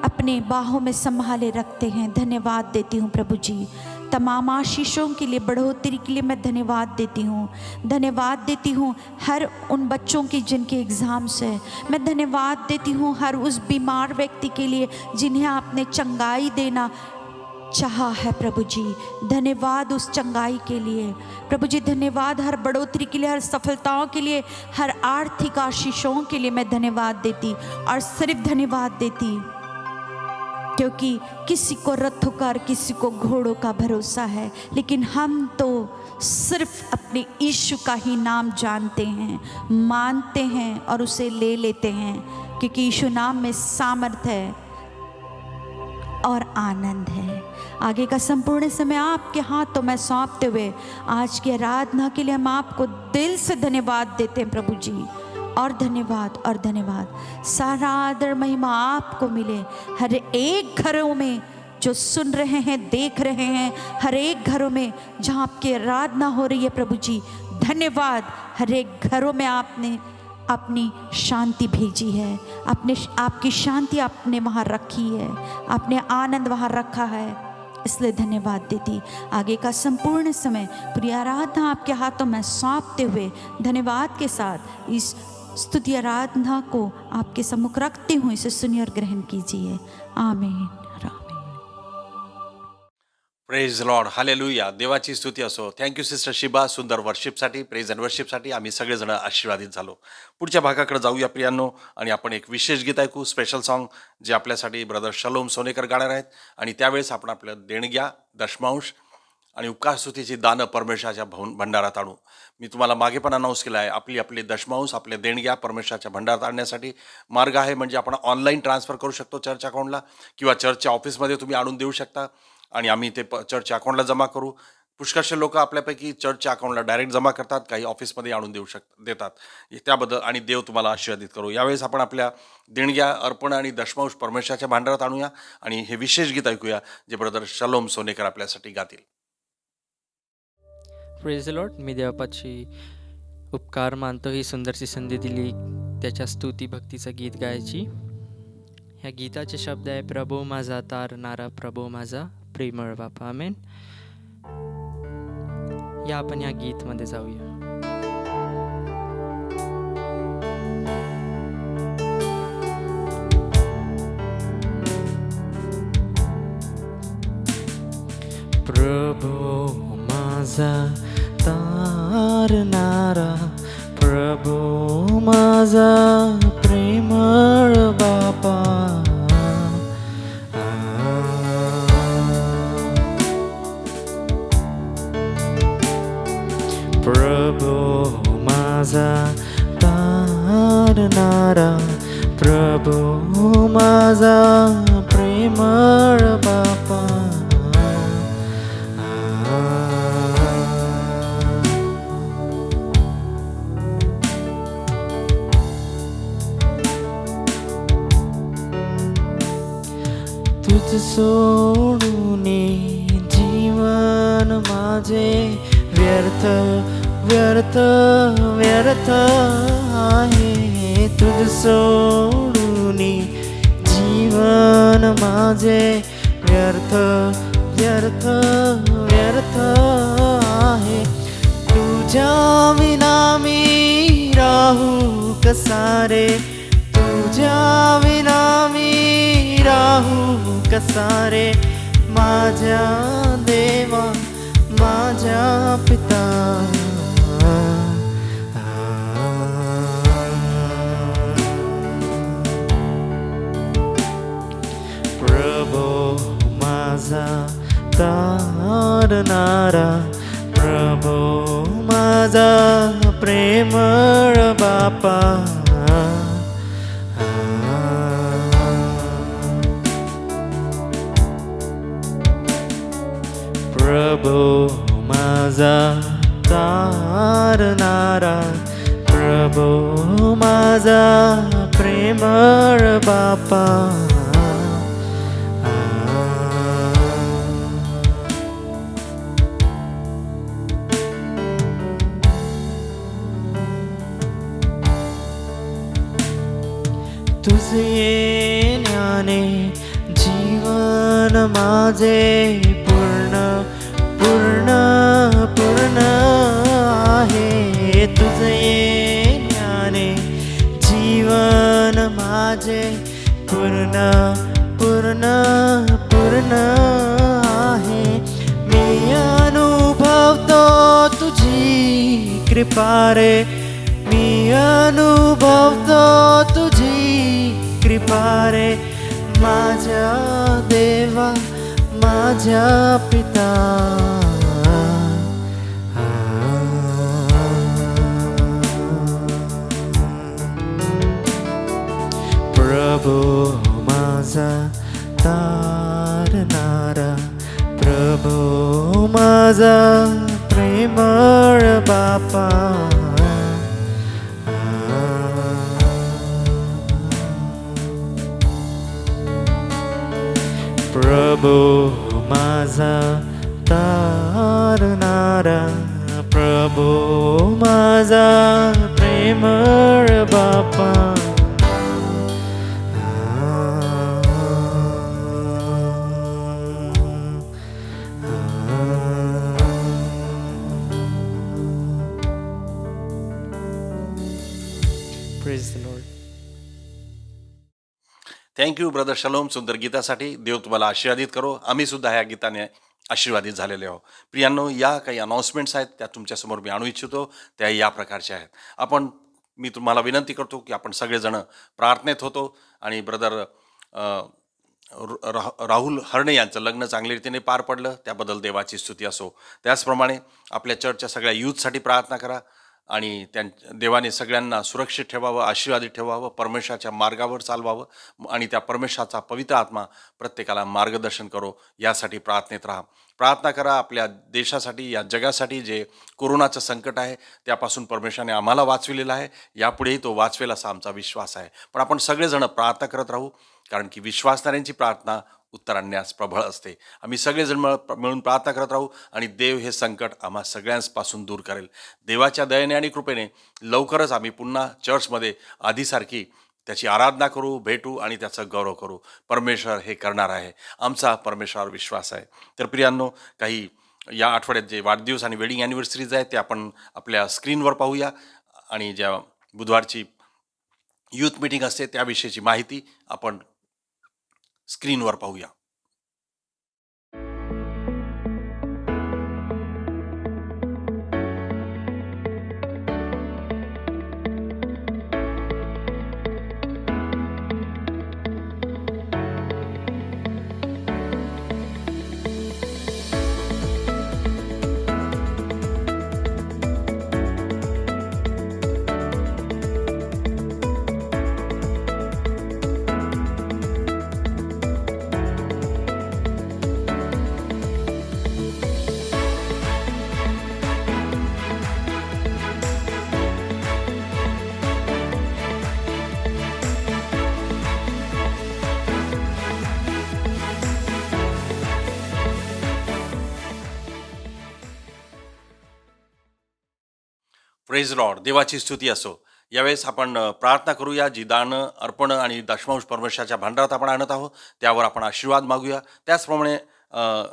अपने बाहों में संभाले रखते हैं। धन्यवाद देती हूँ प्रभु जी। तमाम आशीषों के लिए, बढ़ोतरी के लिए मैं धन्यवाद देती हूँ। धन्यवाद देती हूँ हर उन बच्चों की जिनके एग्ज़ाम्स है। मैं धन्यवाद देती हूँ हर उस बीमार व्यक्ति के लिए जिन्हें आपने चंगाई देना चाहा है प्रभु जी। धन्यवाद उस चंगाई के लिए प्रभु जी। धन्यवाद हर बढ़ोतरी के लिए, हर सफलताओं के लिए, हर आर्थिक आशीषों के लिए मैं धन्यवाद देती और सिर्फ धन्यवाद देती, क्योंकि किसी को रथों का और किसी को घोड़ों का भरोसा है, लेकिन हम तो सिर्फ अपने यीशु का ही नाम जानते हैं, मानते हैं और उसे ले लेते हैं, क्योंकि यीशु नाम में सामर्थ्य है और आनंद है। आगे का संपूर्ण समय आपके हाथों में सौंपते हुए आज की आराधना के लिए हम आपको दिल से धन्यवाद देते हैं प्रभु जी। और धन्यवाद और धन्यवाद, सारा आदर महिमा आपको मिले हर एक घरों में जो सुन रहे हैं, देख रहे हैं, हर एक घरों में जहाँ आपकी आराधना हो रही है प्रभु जी। धन्यवाद, हर एक घरों में आपने अपनी शांति भेजी है, अपने आपकी शांति आपने वहाँ रखी है, आपने आनंद वहाँ रखा है, इसलिए धन्यवाद देती। आगे का संपूर्ण समय पूरी आराधना आपके हाथों में सौंपते हुए धन्यवाद के साथ इस स्तुति आराधना को आपके सम्मुख रखती हूँ, इसे सुनिए और ग्रहण कीजिए। आमीन। प्रेज लॉर्ड, हालेलुया, देवाची स्तुती असो। थँक्यू सिस्टर शिबा, सुंदर वर्शिपसाठी, प्रेज अँड वर्शिपसाठी आम्ही सगळेजण आशीर्वादित झालो। पुढच्या भागाकडे जाऊया प्रियांनो, आणि आपण एक विशेष गीत ऐकू, स्पेशल सॉन्ग जे आपल्यासाठी ब्रदर शलोम सोनेकर गाणार आहेत, आणि त्यावेळेस आपण आपलं देणग्या, दशमांश आणि उपकार स्तुतीची दानं परमेश्वराच्या भंडारात आणू। मी तुम्हाला मागे पण अनाऊन्स केलं आहे, आपले दशमांश, आपले देणग्या परमेश्वराच्या भंडारात आणण्यासाठी मार्ग आहे, म्हणजे आपण ऑनलाईन ट्रान्सफर करू शकतो चर्च अकाउंटला, किंवा चर्चच्या ऑफिसमध्ये तुम्ही आणून देऊ शकता आणि आम्ही ते चर्चच्या अकाउंटला जमा करू। पुष्कळशे लोक आपल्यापैकी चर्चच्या अकाउंटला डायरेक्ट जमा करतात, काही ऑफिसमध्ये आणून देतात। त्याबद्दल आणि देव तुम्हाला आशीर्वादित करू। यावेळेस आपण आपल्या देणग्या, अर्पण आणि दशमांश परमेश्वराच्या भांडारात आणूया आणि हे विशेष गीत ऐकूया जे ब्रदर शलोम सोनेकर आपल्यासाठी गातील। Praise the Lord. मी देवापाची उपकार मानतो, ही सुंदरशी संधी दिली त्याच्या स्तुती भक्तीचं गीत गायची। ह्या गीताचे शब्द आहे, प्रभू माझा तारणारा, प्रभू माझा प्रेमळ बापा। आमेन। या आपण या गीतमध्ये जाऊया। प्रभू माझा तारणारा, प्रभू माझा प्रेमळ बापा। प्रभू माझा तारणारा, प्रभू माझा प्रेमळ बापा। तुझ सोडून जीवन माझे व्यर्थ व्यर्थ व्यर्थ आहे। तुझ सोडून जीवन माझे व्यर्थ व्यर्थ व्यर्थ आहे। तुझ्या विना मी राहू कसा रे, तुझ्या विना मी राहू कसा रे, माझ्या देवा माझ्या पिता। प्रभू माझा तारणारा, प्रभू माझा प्रेमळ बापा। प्रभू माझा तारणारा, प्रभू माझा प्रेमळ बापा। तुझे येण्याने जीवन माझे पूर्ण पूर्ण पूर्ण आहे. तुझे येण्याने जीवन माझे पूर्ण पूर्ण पूर्ण आहे. मी अनुभवतो तुझी कृपा रे, मी अनुभवतो तुझी कृपा रे, माझ्या देवा माझ्या पिता. प्रभू माझा तारणारा, प्रभू माझा प्रेमळ बापा. प्रभू माझा तारणारा, प्रभू माझा प्रेमळ बापा. Praise the Lord. Thank you brother Shalom सुंदर गीतासाठी. देव तुम्हाला आशीर्वादित करो. आम्ही सुद्धा ह्या गीताने आशीर्वादित झालेले आहोत. प्रियांनो, या काही अनाऊन्समेंट्स आहेत त्या तुमच्यासमोर मी आणू इच्छितो. त्या या प्रकारच्या आहेत. मी तुम्हाला विनंती करतो की आपण सगळेजण प्रार्थनेत होतो आणि ब्रदर राहुल हरणे यांचं लग्न चांगल्या रीतीने पार पडलं, त्याबद्दल देवाची स्तुती असो. त्याचप्रमाणे आपल्या चर्चच्या सगळ्या यूथसाठी प्रार्थना करा आणि देवाने सगळ्यांना सुरक्षित ठेवावं, आशीर्वादित ठेवावं, परमेश्वराच्या मार्गावर चालवावं आणि त्या परमेश्वराचा पवित्र आत्मा प्रत्येकाला मार्गदर्शन करो, यासाठी प्रार्थनेत राहा. प्रार्थना करा आपल्या देशासाठी, या जगासाठी. जे कोरोनाचं संकट आहे त्यापासून परमेश्वराने आम्हाला वाचविलेलं आहे, यापुढेही तो वाचवेल असा आमचा विश्वास आहे. पण आपण सगळेजण प्रार्थना करत राहू, कारण की विश्वासणाऱ्यांची प्रार्थना उत्तर आणण्यास प्रबळ असते. आम्ही सगळेजण मिळून प्रार्थना करत राहू आणि देव हे संकट आम्हा सगळ्यांपासून दूर करेल. देवाच्या दयेने आणि कृपेने लवकरच आम्ही पुन्हा चर्चमध्ये आधीसारखी त्याची आराधना करू, भेटू आणि त्याचा गौरव करू. परमेश्वर हे करणार आहे, आमचा परमेश्वरावर विश्वास आहे. तर प्रियांनो, काही या आठवड्यात जे वाढदिवस आणि वेडिंग ॲनिव्हर्सरीज आहेत ते आपण आपल्या स्क्रीनवर पाहूया आणि ज्या बुधवारची यूथ मीटिंग असते त्याविषयीची माहिती आपण स्क्रीनवर पाहूया. Praise Lord. देवाची स्तुती असो. यावेळेस आपण प्रार्थना करूया. जी दानं, अर्पण आणि दशमांश परमेश्वराच्या भांडारात आपण आणत आहोत त्यावर आपण आशीर्वाद मागूया. त्याचप्रमाणे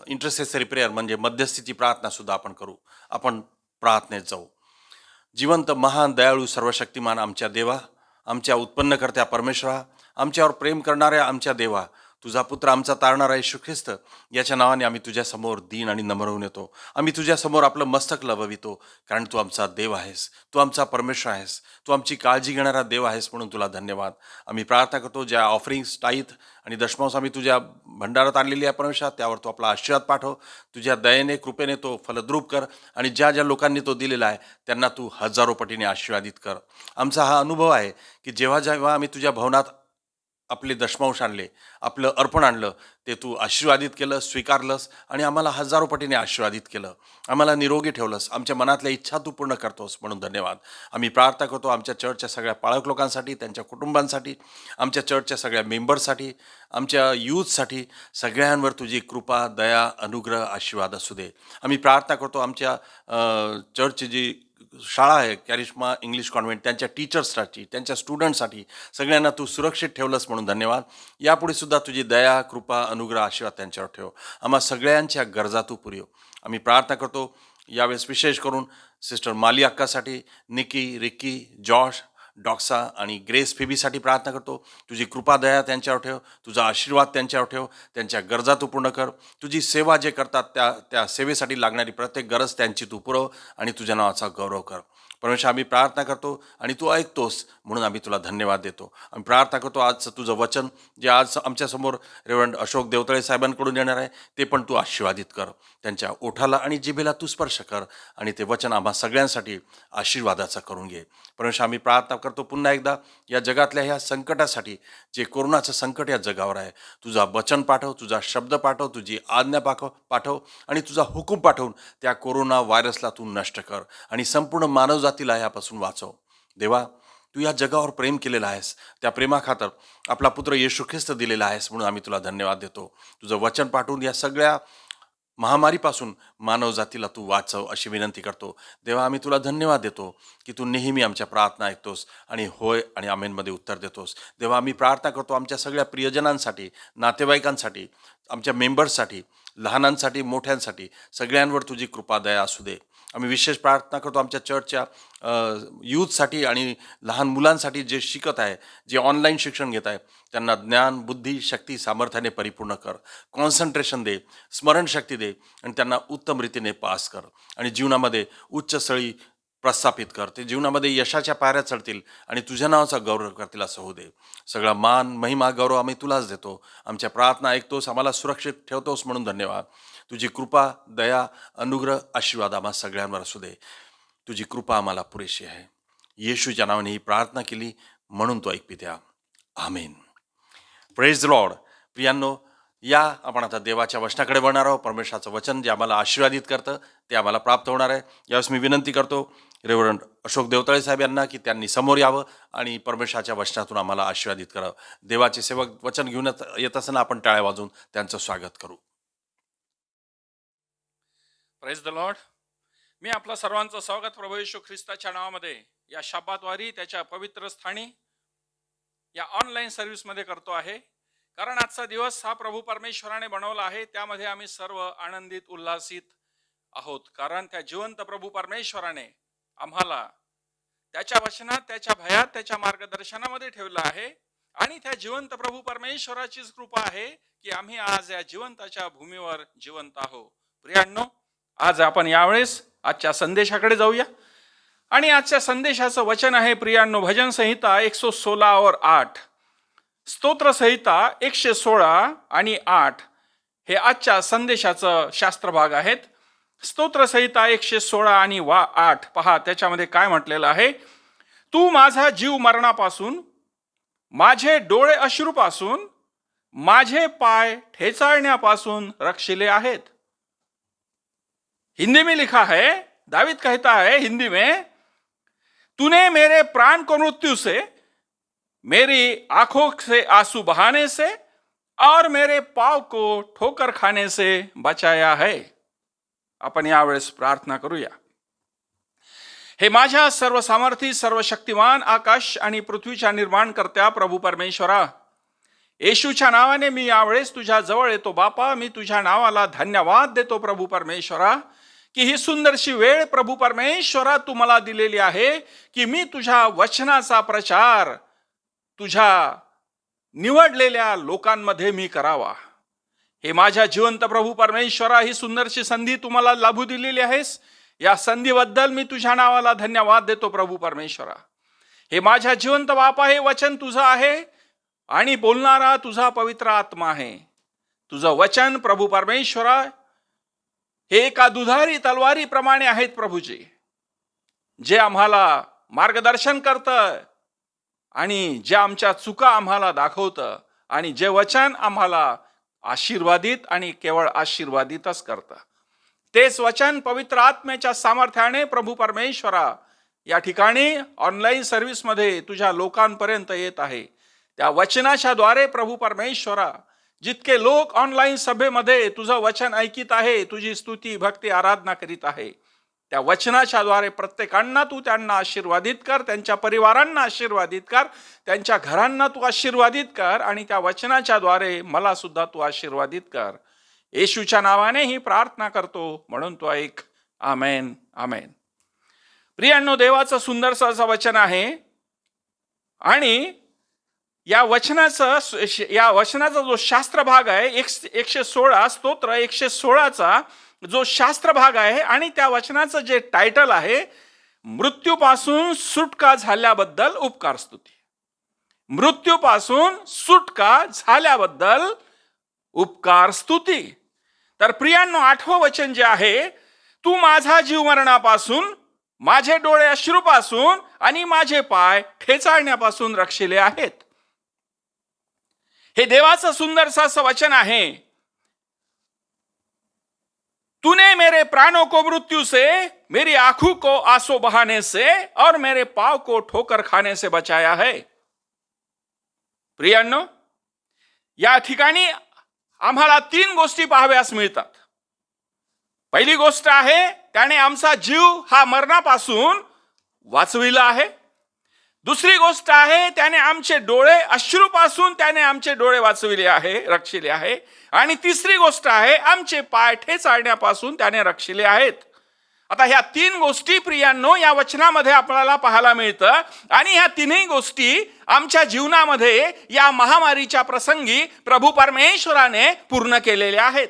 इंटरसेसरी प्रेयर म्हणजे मध्यस्थीची प्रार्थनासुद्धा आपण करू. आपण प्रार्थनेत जाऊ. जिवंत, महान, दयाळू, सर्वशक्तिमान आमच्या देवा, आमच्या उत्पन्नकर्त्या परमेश्वरा, आमच्यावर प्रेम करणाऱ्या आमच्या देवा, तुझा पुत्र आमचा तारणारा येशू ख्रिस्त याच्या नावाने आम्ही तुझ्यासमोर दीन आणि नम्र होऊन येतो. आम्ही तुझ्यासमोर आपलं मस्तक लववितो, कारण तू आमचा देव आहेस, तू आमचा परमेश्वर आहेस, तू आमची काळजी घेणारा देव आहेस. म्हणून तुला धन्यवाद. आम्ही प्रार्थना करतो ज्या ऑफरिंग्स, टाईथ आणि दशमांश आम्ही तुझ्या भंडारात आणलेली आहे परमेश्वर, त्यावर तो आपला आशीर्वाद पाठव. तुझ्या दयेने, कृपेने तो फलद्रूप कर आणि ज्या ज्या लोकांनी तो दिलेला आहे त्यांना तू हजारो पटीने आशीर्वादित कर. आमचा हा अनुभव आहे की जेव्हा जेव्हा आम्ही तुझ्या भवनात आपले दशमांश आणले, आपलं अर्पण आणलं, ते तू आशीर्वादित केलं, स्वीकारलंस आणि आम्हाला हजारो पटीने आशीर्वादित केलं. आम्हाला निरोगी ठेवलंस, आमच्या मनातल्या इच्छा तू पूर्ण करतोस. म्हणून धन्यवाद. आम्ही प्रार्थना करतो आमच्या चर्चच्या सगळ्या पाळक लोकांसाठी, त्यांच्या कुटुंबांसाठी, आमच्या चर्चच्या सगळ्या मेंबर्ससाठी, आमच्या यूथसाठी. सगळ्यांवर तुझी कृपा, दया, अनुग्रह, आशीर्वाद असू दे. आम्ही प्रार्थना करतो आमच्या चर्चची जी शाळा आहे कॅरिश्मा इंग्लिश कॉन्व्हेंट, त्यांच्या टीचर्ससाठी, त्यांच्या स्टुडंटसाठी सगळ्यांना तू सुरक्षित ठेवलंस म्हणून धन्यवाद. यापुढे सुद्धा तुझी दया, कृपा, अनुग्रह, आशीर्वाद त्यांच्यावर ठेव. आम्हा सगळ्यांच्या गरजा तू पुरव. आम्ही प्रार्थना करतो यावेळेस विशेष करून सिस्टर माली अक्कासाठी, निकी, रिक्की, जॉश, डॉक्सा आणि ग्रेस फिबीसाठी प्रार्थना करतो. तुझी कृपा दया त्यांच्यावर ठेव, तुझा आशीर्वाद त्यांच्यावर ठेव, त्यांच्या गरजा तू पूर्ण कर. तुझी सेवा जे करतात त्या सेवेसाठी लागणारी प्रत्येक गरज त्यांची तू पुरव आणि तुझ्या नावाचा गौरव कर. परमेश्वर, आम्ही प्रार्थना करतो आणि तू ऐकतोस म्हणून आम्ही तुला धन्यवाद देतो. आम्ही प्रार्थना करतो आज तुझं वचन जे आज आमच्यासमोर रेव्हरंड अशोक देवतळे साहेबांकडून येणार आहे ते पण तू आशीर्वादित कर. त्यांच्या ओठाला आणि जिभेला तू स्पर्श कर आणि ते वचन आम्हा सगळ्यांसाठी आशीर्वादाचं करून घे. परमेश्वर, आम्ही प्रार्थना करतो पुन्हा एकदा या जगातल्या ह्या संकटासाठी, जे कोरोनाचं संकट या जगावर आहे, तुझा वचन पाठव, तुझा शब्द पाठव, तुझी आज्ञा पाठव आणि तुझा हुकूम पाठवून त्या कोरोना व्हायरसला तू नष्ट कर आणि संपूर्ण मानवजातीला यापासून वाचव. देवा, तू या जगावर प्रेम केलेलं आहेस, त्या प्रेमाखातर आपला पुत्र येशू ख्रिस्त दिलेला आहेस म्हणून आम्ही तुला धन्यवाद देतो. तुझं वचन पाठवून या सगळ्या महामारीपासून मानवजातीला तू वाचव अशी विनंती करतो. देवा, आम्ही तुला धन्यवाद देतो की तू नेहमी आमच्या प्रार्थना ऐकतोस आणि होय आणि आमेनमध्ये उत्तर देतोस. देवा, आम्ही प्रार्थना करतो आमच्या सगळ्या प्रियजनांसाठी, नातेवाईकांसाठी, आमच्या मेंबर्ससाठी, लहानांसाठी, मोठ्यांसाठी, सगळ्यांवर तुझी कृपा दया असू दे. आम्ही विशेष प्रार्थना करतो आमच्या चर्चच्या यूथसाठी आणि लहान मुलांसाठी जे शिकत आहे, जे ऑनलाईन शिक्षण घेत आहे, त्यांना ज्ञान, बुद्धी, शक्ती, सामर्थ्याने परिपूर्ण कर. कॉन्सन्ट्रेशन दे, स्मरणशक्ती दे आणि त्यांना उत्तम रीतीने पास कर आणि जीवनामध्ये उच्च स्थळी प्रस्थापित कर. ते जीवनामध्ये यशाच्या पायऱ्या चढतील आणि तुझ्या नावाचा गौरव करतील असं होऊ दे. सगळा मान, महिमा, गौरव आम्ही तुलाच देतो. आमच्या प्रार्थना ऐकतोस, आम्हाला सुरक्षित ठेवतोस म्हणून धन्यवाद. तुझी कृपा, दया, अनुग्रह, आशीर्वाद आम्हा सगळ्यांवर असू दे. तुझी कृपा आम्हाला पुरेशी आहे. येशूच्या नावाने ही प्रार्थना केली म्हणून तो ऐक पित्या. आमेन. Praise the Lord. प्रियांनो, या आपण आता देवाच्या वचनाकडे वळणार आहोत. परमेश्वराचं वचन जे आम्हाला आशीर्वादित करतं ते आम्हाला प्राप्त होणार आहे. यावेळेस मी विनंती करतो रेव्हरंड अशोक देवतळे साहेब यांना की त्यांनी समोर यावं आणि परमेश्वराच्या वचनातून आम्हाला आशीर्वादित करावं. देवाचे सेवक वचन घेऊन येत असताना आपण टाळ्या वाजवून त्यांचं स्वागत करू. Praise the Lord. मी आपलं सर्वांचं स्वागत प्रभू येशू ख्रिस्ताच्या नावामध्ये या शब्दाद्वारी त्याच्या पवित्र स्थानी या ऑनलाईन सर्व्हिसमध्ये करतो आहे. कारण आजचा दिवस हा प्रभू परमेश्वराने बनवला आहे, त्यामध्ये आम्ही सर्व आनंदित, उल्हासित आहोत. कारण त्या जिवंत प्रभू परमेश्वराने आम्हाला त्याच्या वचनात, त्याच्या भयात, त्याच्या मार्गदर्शनामध्ये ठेवलं आहे आणि त्या जिवंत प्रभू परमेश्वराचीच कृपा आहे की आम्ही आज या जिवंताच्या भूमीवर जिवंत आहोत. प्रियांनो, आज आपण यावेळेस आजच्या संदेशाकडे जाऊया आणि आजच्या संदेशाचं वचन आहे प्रियांनो, भजन संहिता 116 और 8, स्तोत्र संहिता 116 आणि 8 हे आजच्या संदेशाचं शास्त्र भाग आहेत. स्तोत्र संहिता 116 आणि 8 पहा, त्याच्यामध्ये काय म्हटलेलं आहे. तू माझा जीव मरणापासून, माझे डोळे अश्रूपासून, माझे पाय ठेचाळण्यापासून रक्षिले आहेत. हिंदी में लिखा है, दावीद कहता है हिंदी में, तूने मेरे प्राण को मृत्यु से, मेरी आंखों से आंसू बहाने से और मेरे पाव को ठोकर खाने से बचाया है. आपण यावेळेस प्रार्थना करूया. हे माझ्या सर्व सामर्थी, सर्व शक्तिमान, आकाश आणि पृथ्वीच्या निर्माणकर्त्या प्रभू परमेश्वरा, येशूच्या नावाने मी यावेळेस तुझ्या जवळ येतो. बापा, मी तुझ्या नावाला धन्यवाद देतो प्रभू परमेश्वरा की ही सुंदरशी वेळ प्रभू परमेश्वरा तू मला दिलेली आहे की मी तुझ्या वचनाचा प्रचार तुझ्या निवडलेल्या लोकांमध्ये मी करावा. हे माझ्या जिवंत प्रभू परमेश्वरा, ही सुंदरशी संधी तुम्हाला लाभू दिलेली आहेस. या संधीबद्दल मी तुझ्या नावाला धन्यवाद देतो प्रभू परमेश्वरा. हे माझ्या जिवंत बापा, हे वचन तुझं आहे आणि बोलणारा तुझा पवित्र आत्मा आहे. तुझं वचन प्रभू परमेश्वरा हे एका दुधारी तलवारीप्रमाणे आहेत प्रभूजी, जे आम्हाला मार्गदर्शन करतं आणि जे आमच्या चुका आम्हाला दाखवतं आणि जे वचन आम्हाला आशीर्वादित आणि केवळ आशीर्वादितच करतं. तेच वचन पवित्र आत्म्याच्या सामर्थ्याने प्रभू परमेश्वरा या ठिकाणी ऑनलाईन सर्व्हिसमध्ये तुझ्या लोकांपर्यंत येत आहे. त्या वचनाच्या द्वारे प्रभू परमेश्वरा जितके लोक ऑनलाईन सभेमध्ये तुझं वचन ऐकित आहे, तुझी स्तुती, भक्ती, आराधना करीत आहे, त्या वचनाच्या द्वारे प्रत्येकांना तू त्यांना आशीर्वादित कर, त्यांच्या परिवारांना आशीर्वादित कर, त्यांच्या घरांना तू आशीर्वादित कर आणि त्या वचनाच्या द्वारे मला सुद्धा तू आशीर्वादित कर. येशूच्या नावाने ही प्रार्थना करतो म्हणून तू ऐक. आमेन आमेन. प्रियांनो, देवाचं सुंदरसं असं वचन आहे आणि या वचनाचा जो शास्त्र भाग आहे 116 स्तोत्र 116चा जो शास्त्र भाग आहे आणि त्या वचनाचं जे टायटल आहे मृत्यूपासून सुटका झाल्याबद्दल उपकार स्तुती. मृत्यूपासून सुटका झाल्याबद्दल उपकार स्तुती. तर प्रियांनो, 8वं वचन जे आहे, तू माझा जीव मरणापासून, माझे डोळे अश्रूपासून आणि माझे पाय ठेचाळण्यापासून रक्षिले आहेत. हे देवाचं सुंदरसं असं वचन आहे. तूने मेरे प्राणों को मृत्यू से, मेरी आंखों को आंसू बहाने से और मेरे पांव को ठोकर खाने से बचाया है. प्रियांनो, या ठिकाणी आम्हाला 3 गोष्टी पाहाव्यास मिळतात. पहिली गोष्ट आहे, त्याने आमचा जीव हा मरणापासून वाचविला आहे. दुसरी गोष्ट आहे, त्याने आमचे डोळे अश्रूपासून त्याने आमचे डोळे वाचविले आहे, रक्षिले आहे. आणि तिसरी गोष्ट आहे, आमचे पाय ठेचाळण्यापासून त्याने रक्षिले आहेत. आता ह्या 3 गोष्टी प्रियांनो या वचनामध्ये आपल्याला पाहायला मिळतं आणि ह्या 3ही गोष्टी आमच्या जीवनामध्ये या महामारीच्या प्रसंगी प्रभू परमेश्वराने पूर्ण केलेल्या आहेत.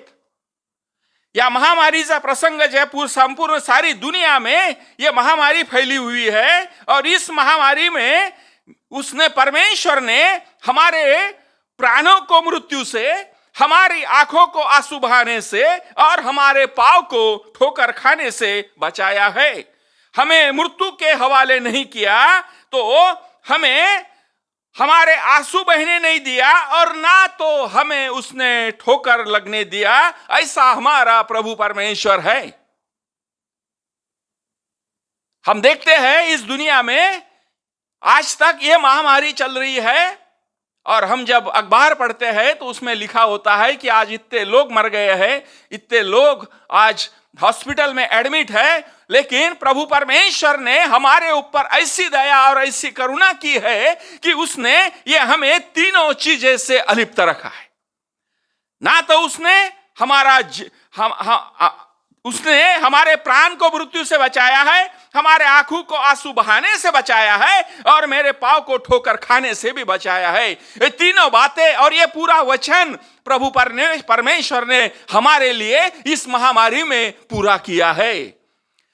या महामारी का प्रसंग जो संपूर्ण सारी दुनिया में ये महामारी फैली हुई है और इस महामारी में उसने परमेश्वर ने हमारे प्राणों को मृत्यु से, हमारी आंखों को आंसू बहाने से और हमारे पांव को ठोकर खाने से बचाया है. हमें मृत्यु के हवाले नहीं किया, तो हमें हमारे आंसू बहने नहीं दिया और ना तो हमें उसने ठोकर लगने दिया. ऐसा हमारा प्रभु परमेश्वर है. हम देखते हैं इस दुनिया में आज तक ये महामारी चल रही है और हम जब अखबार पढ़ते हैं तो उसमें लिखा होता है कि आज इतने लोग मर गए हैं, इतने लोग आज हॉस्पिटल में एडमिट है. लेकिन प्रभु परमेश्वर ने हमारे ऊपर ऐसी दया और ऐसी करुणा की है कि उसने ये हमें तीनों चीजें से अलिप्त रखा है. ना तो उसने उसने हमारे प्राण को मृत्यु से बचाया है, हमारे आंखों को आंसू बहाने से बचाया है और मेरे पांव को ठोकर खाने से भी बचाया है. ये तीनों बातें और ये पूरा वचन प्रभु परमेश्वर ने हमारे लिए इस महामारी में पूरा किया है.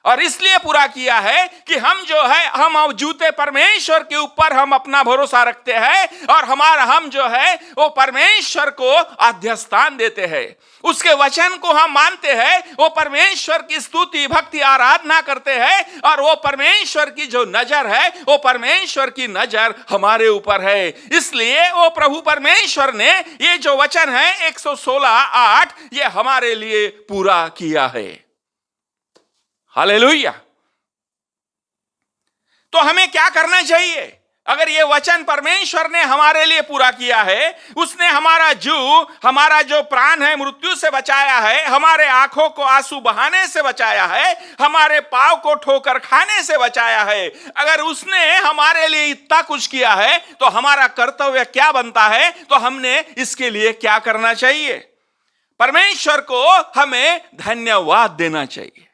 और इसलिए पूरा किया है कि हम जो है, हम जूते परमेश्वर के ऊपर हम अपना भरोसा रखते हैं और हम जो है वो परमेश्वर को आद्य स्थान देते हैं. उसके वचन को हम मानते हैं, वो परमेश्वर की स्तुति भक्ति आराधना करते हैं और वो परमेश्वर की जो नजर है, वो परमेश्वर की नजर हमारे ऊपर है. इसलिए वो प्रभु परमेश्वर ने ये जो वचन है 116:8 ये हमारे लिए पूरा किया है. हालेलुया. तो हमें क्या करना चाहिए? अगर ये वचन परमेश्वर ने हमारे लिए पूरा किया है, उसने हमारा जो प्राण है मृत्यु से बचाया है, हमारे आंखों को आंसू बहाने से बचाया है, हमारे पांव को ठोकर खाने से बचाया है. अगर उसने हमारे लिए इतना कुछ किया है तो हमारा कर्तव्य क्या बनता है? तो हमने इसके लिए क्या करना चाहिए? परमेश्वर को हमें धन्यवाद देना चाहिए.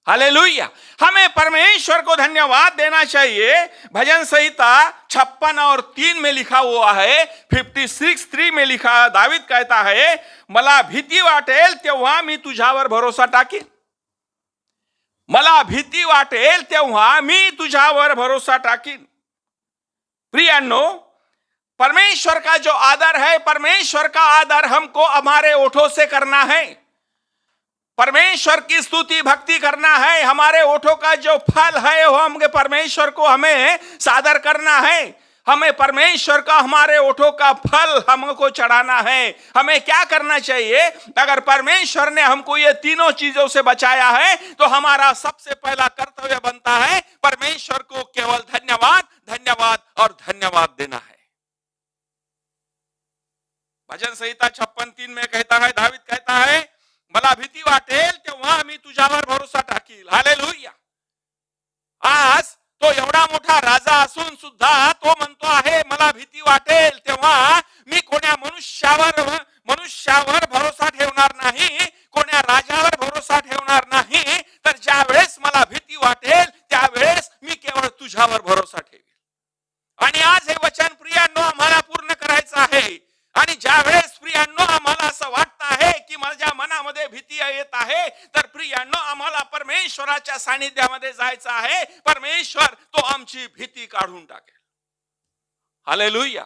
हालेलुया. हमें परमेश्वर को धन्यवाद देना चाहिए. भजन संहिता 56 और 3 में लिखा हुआ है, 56:3 में लिखा, दावीद कहता है, मला भीती वाटेल तेव्हा मी तुझ्यावर भरोसा टाकीन. मला भीती वाटेल तेव्हा मी तुझ्यावर भरोसा टाकीन. प्रियांनो, परमेश्वर का जो आदर है, परमेश्वर का आदर हमको हमारे ओठों से करना है. परमेश्वर की स्तुति भक्ति करना है. हमारे ओठों का जो फल है वो हमके परमेश्वर को हमें सादर करना है. हमें परमेश्वर का हमारे ओठों का फल हमको चढ़ाना है. हमें क्या करना चाहिए? अगर परमेश्वर ने हमको ये तीनों चीजों से बचाया है तो हमारा सबसे पहला कर्तव्य बनता है परमेश्वर को केवल धन्यवाद धन्यवाद और धन्यवाद देना है. भजन संहिता 56:3 में कहता है, दावीद कहता है, मला भीती वाटेल तेव्हा मी तुझ्यावर भरोसा टाकील. हालेलुया. माझा असून सुद्धा तो म्हणतो आहे मला भीती वाटेल तेव्हा मी कोण्या मनुष्यावर भरोसा ठेवणार नाही, कोण्या राजावर भरोसा ठेवणार नाही, तर ज्या वेळेस मला भीती वाटेल त्यावेळेस मी केवळ तुझ्यावर भरोसा ठेवेल. आणि आज हे वचन प्रियांनो आम्हाला पूर्ण करायचं आहे. आणि ज्या वेळेस प्रियांनो आम्हाला असं वाटतं आहे की माझ्या मनामध्ये भीती येत आहे, तर प्रियांनो आम्हाला परमेश्वराच्या सानिध्यामध्ये जायचं आहे. परमेश्वर तो आमची भीती काढून टाकेल. हालेलुया.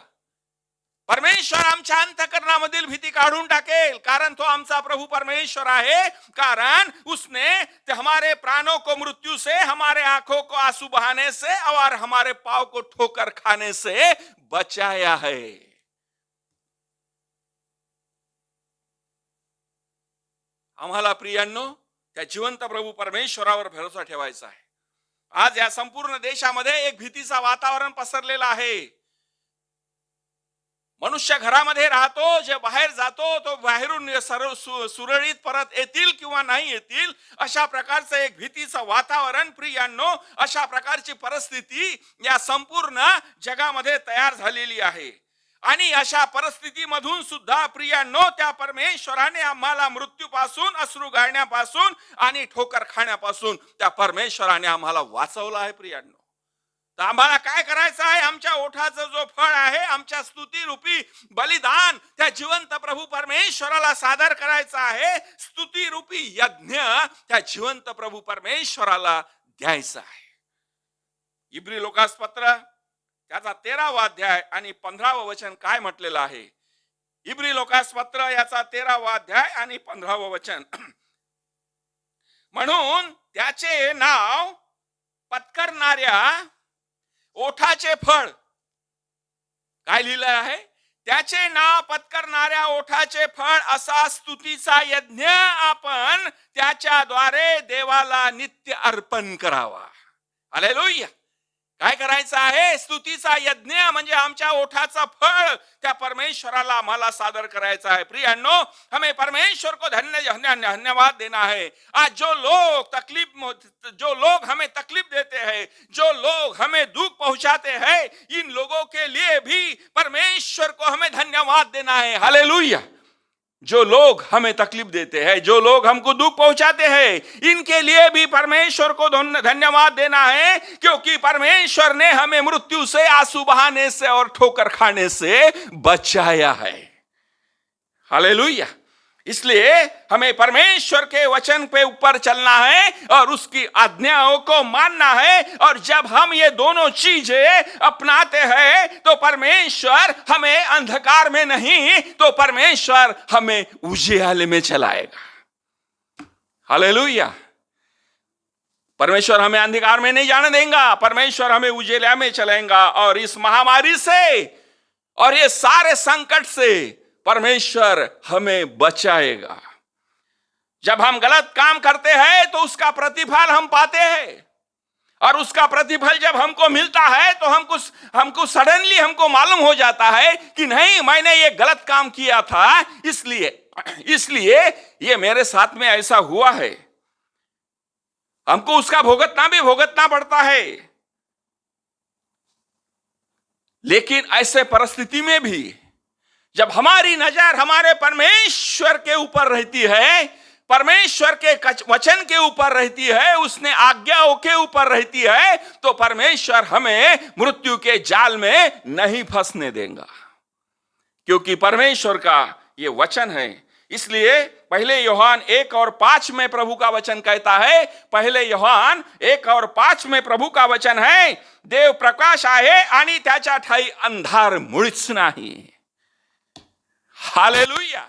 परमेश्वर आमच्या अंतःकरणामधील भीती काढून टाकेल, कारण तो आमचा प्रभु परमेश्वर आहे. कारण उसने हमारे प्राणों को मृत्यु से, हमारे आंखों को आंसू बहाने से और हमारे पांव को ठोकर खाने से बचाया है. आम्हाला प्रियांनो त्या जिवंत प्रभू परमेश्वरावर भरोसा ठेवायचा आहे. आज या संपूर्ण देशामध्ये एक भीतीचा वातावरण पसरलेला आहे. मनुष्य घरामध्ये राहतो, जे बाहेर जातो तो बाहेरून सुरळीत परत येतील किंवा नाही येतील, अशा प्रकारचं एक भीतीचं वातावरण प्रियांनो, अशा प्रकारची परिस्थिती या संपूर्ण जगामध्ये तयार झालेली आहे. आणि अशा परिस्थितीमधून सुद्धा प्रियांनो त्या परमेश्वराने आम्हाला मृत्यूपासून, अश्रू गाळण्यापासून आणि ठोकर खाण्यापासून त्या परमेश्वराने आम्हाला वाचवलं आहे. प्रियांनो, तर आम्हाला काय करायचं आहे? आमच्या ओठाचं जो फळ आहे, आमच्या स्तुती रूपी बलिदान त्या जिवंत प्रभू परमेश्वराला सादर करायचं आहे. स्तुती रूपी यज्ञ त्या जिवंत प्रभू परमेश्वराला द्यायचा आहे. इब्री लोकासपत्र त्याचा 13वा अध्याय आणि 15वं वचन काय म्हटलेलं आहे? इब्री लोकासपत्र याचा 13वा अध्याय आणि 15वं वचन. म्हणून त्याचे नाव पत्करणाऱ्या ओठाचे फळ. काय लिहिलं आहे? त्याचे नाव पत्करणाऱ्या ओठाचे फळ असा स्तुतीचा यज्ञ आपण त्याच्याद्वारे देवाला नित्य अर्पण करावा. हालेलुया. काय करायचं आहे? स्तुतीचा यज्ञ म्हणजे आमच्या ओठाचा फळ त्या परमेश्वराला आम्हाला सादर करायचा है. प्रियांनो, हमें परमेश्वर को धन्यवाद देना है. आज जो लोग हमें तकलीफ देते हैं, जो लोग हमें दुख पहुंचाते हैं, इन लोगों के लिए भी परमेश्वर को हमें धन्यवाद देना है. हालेलुया. जो लोग हमें तकलीफ देते हैं, जो लोग हमको दुख पहुंचाते हैं, इनके लिए भी परमेश्वर को धन्यवाद देना है, क्योंकि परमेश्वर ने हमें मृत्यु से, आंसू बहाने से और ठोकर खाने से बचाया है. हालेलुया. इसलिए हमें परमेश्वर के वचन पे ऊपर चलना है और उसकी आज्ञाओं को मानना है. और जब हम ये दोनों चीजें अपनाते हैं तो परमेश्वर हमें अंधकार में नहीं, तो परमेश्वर हमें उजियाले में चलाएगा. हालेलुया. परमेश्वर हमें अंधकार में नहीं जाने देगा, परमेश्वर हमें उजियाले में चलाएगा. और इस महामारी से और ये सारे संकट से परमेश्वर हमें बचाएगा. जब हम गलत काम करते हैं तो उसका प्रतिफल हम पाते हैं, और उसका प्रतिफल जब हमको मिलता है तो हमको सडनली हमको मालूम हो जाता है कि नहीं, मैंने ये गलत काम किया था, इसलिए ये मेरे साथ में ऐसा हुआ है. हमको उसका भुगतना पड़ता है. लेकिन ऐसे परिस्थिति में भी जब हमारी नजर हमारे परमेश्वर के ऊपर रहती है, परमेश्वर के वचन के ऊपर रहती है, उसने आज्ञाओं के ऊपर रहती है, तो परमेश्वर हमें मृत्यु के जाल में नहीं फंसने देगा, क्योंकि परमेश्वर का ये वचन है. इसलिए पहले यूहन्ना 1:5 में प्रभु का वचन कहता है, पहले यूहन्ना 1:5 में प्रभु का वचन है, देव प्रकाश आहे आणि त्याच्या ठाई अंधार मुळीच नाही. हालेलुया.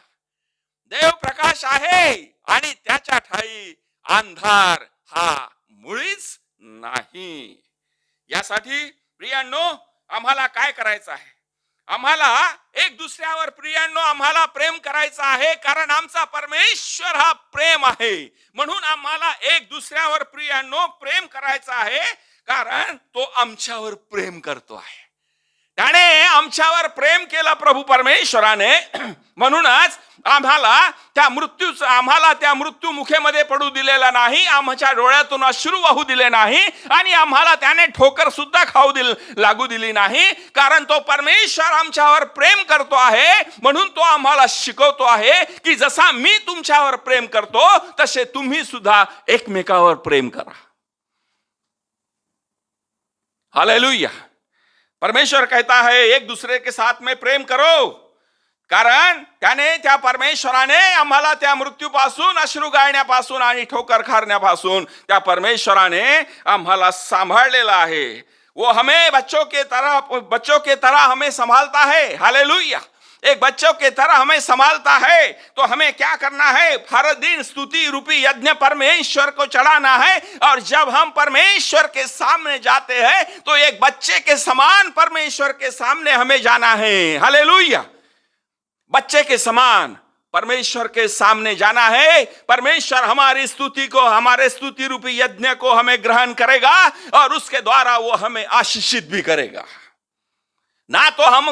देव प्रकाश आहे आणि त्याच्या ठाई अंधार हा मुळीच नाही. यासाठी प्रियांनो आम्हाला काय करायचं आहे? आम्हाला एक दुसऱ्यावर प्रियांनो आम्हाला प्रेम करायचं आहे, कारण आमचा परमेश्वर हा प्रेम आहे. म्हणून आम्हाला एक दुसऱ्यावर प्रियांनो प्रेम करायचं आहे, कारण तो आमच्यावर प्रेम करतो आहे. त्याने आमच्यावर प्रेम केलं प्रभू परमेश्वराने, म्हणूनच आम्हाला त्या मृत्यू मुखेमध्ये पडू दिलेला नाही, आमच्या डोळ्यातून अश्रू वाहू दिले नाही आणि आम्हाला त्याने ठोकर सुद्धा लागू दिली नाही. कारण तो परमेश्वर आमच्यावर प्रेम करतो आहे, म्हणून तो आम्हाला शिकवतो आहे की जसा मी तुमच्यावर प्रेम करतो तसे तुम्ही सुद्धा एकमेकावर प्रेम करा. हालेलुया. परमेश्वर कहता है एक दूसरे के साथ में प्रेम करो, कारण त्या परमेश्वराने आम्हाला त्या मृत्यूपासून, अश्रू गाळण्यापासून आणि ठोकर खाण्यापासून त्या परमेश्वराने आम्हाला सांभाळलेला आहे. वो हमें बच्चों के तरह हमें संभालता है. हालेलुया. एक बच्चों के तरह हमें संभालता है तो हमें क्या करना है? हर दिन स्तुति रूपी यज्ञ परमेश्वर को चढ़ाना है. और जब हम परमेश्वर के सामने जाते हैं तो एक बच्चे के समान परमेश्वर के सामने हमें जाना है. हालेलुया. बच्चे के समान परमेश्वर के सामने जाना है. परमेश्वर हमारी स्तुति को, हमारे स्तुति रूपी यज्ञ को हमें ग्रहण करेगा और उसके द्वारा वो हमें आशीषित भी करेगा. ना तो हम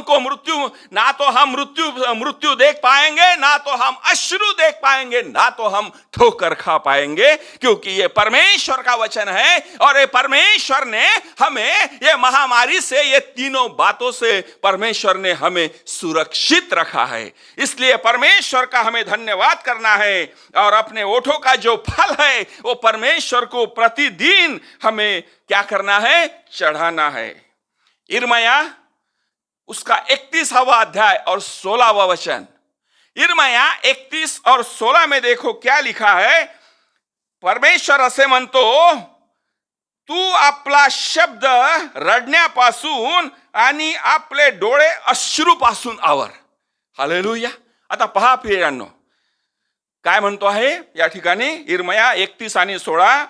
मृत्यु देख पाएंगे, ना तो हम अश्रु देख पाएंगे, ना तो हम ठोकर खा पाएंगे, क्योंकि ये परमेश्वर का वचन है. और ये परमेश्वर ने हमें ये महामारी से, ये तीनों बातों से परमेश्वर ने हमें सुरक्षित रखा है. इसलिए परमेश्वर का हमें धन्यवाद करना है और अपने ओठों का जो फल है वो परमेश्वर को प्रतिदिन हमें क्या करना है? चढ़ाना है. यिर्मयाह उसका 31वां अध्याय और 16वां वचन. यिर्मयाह 31 और 16 में देखो क्या लिखा है. परमेश्वर असे म्हणतो, तू आपला शब्द रडण्यापासून आणि आपले डोळे अश्रूपासून आवर. हालेलुया. आता पहा प्रियांनो काय म्हणतो आहे या ठिकाणी. यिर्मयाह 31 आणि 16.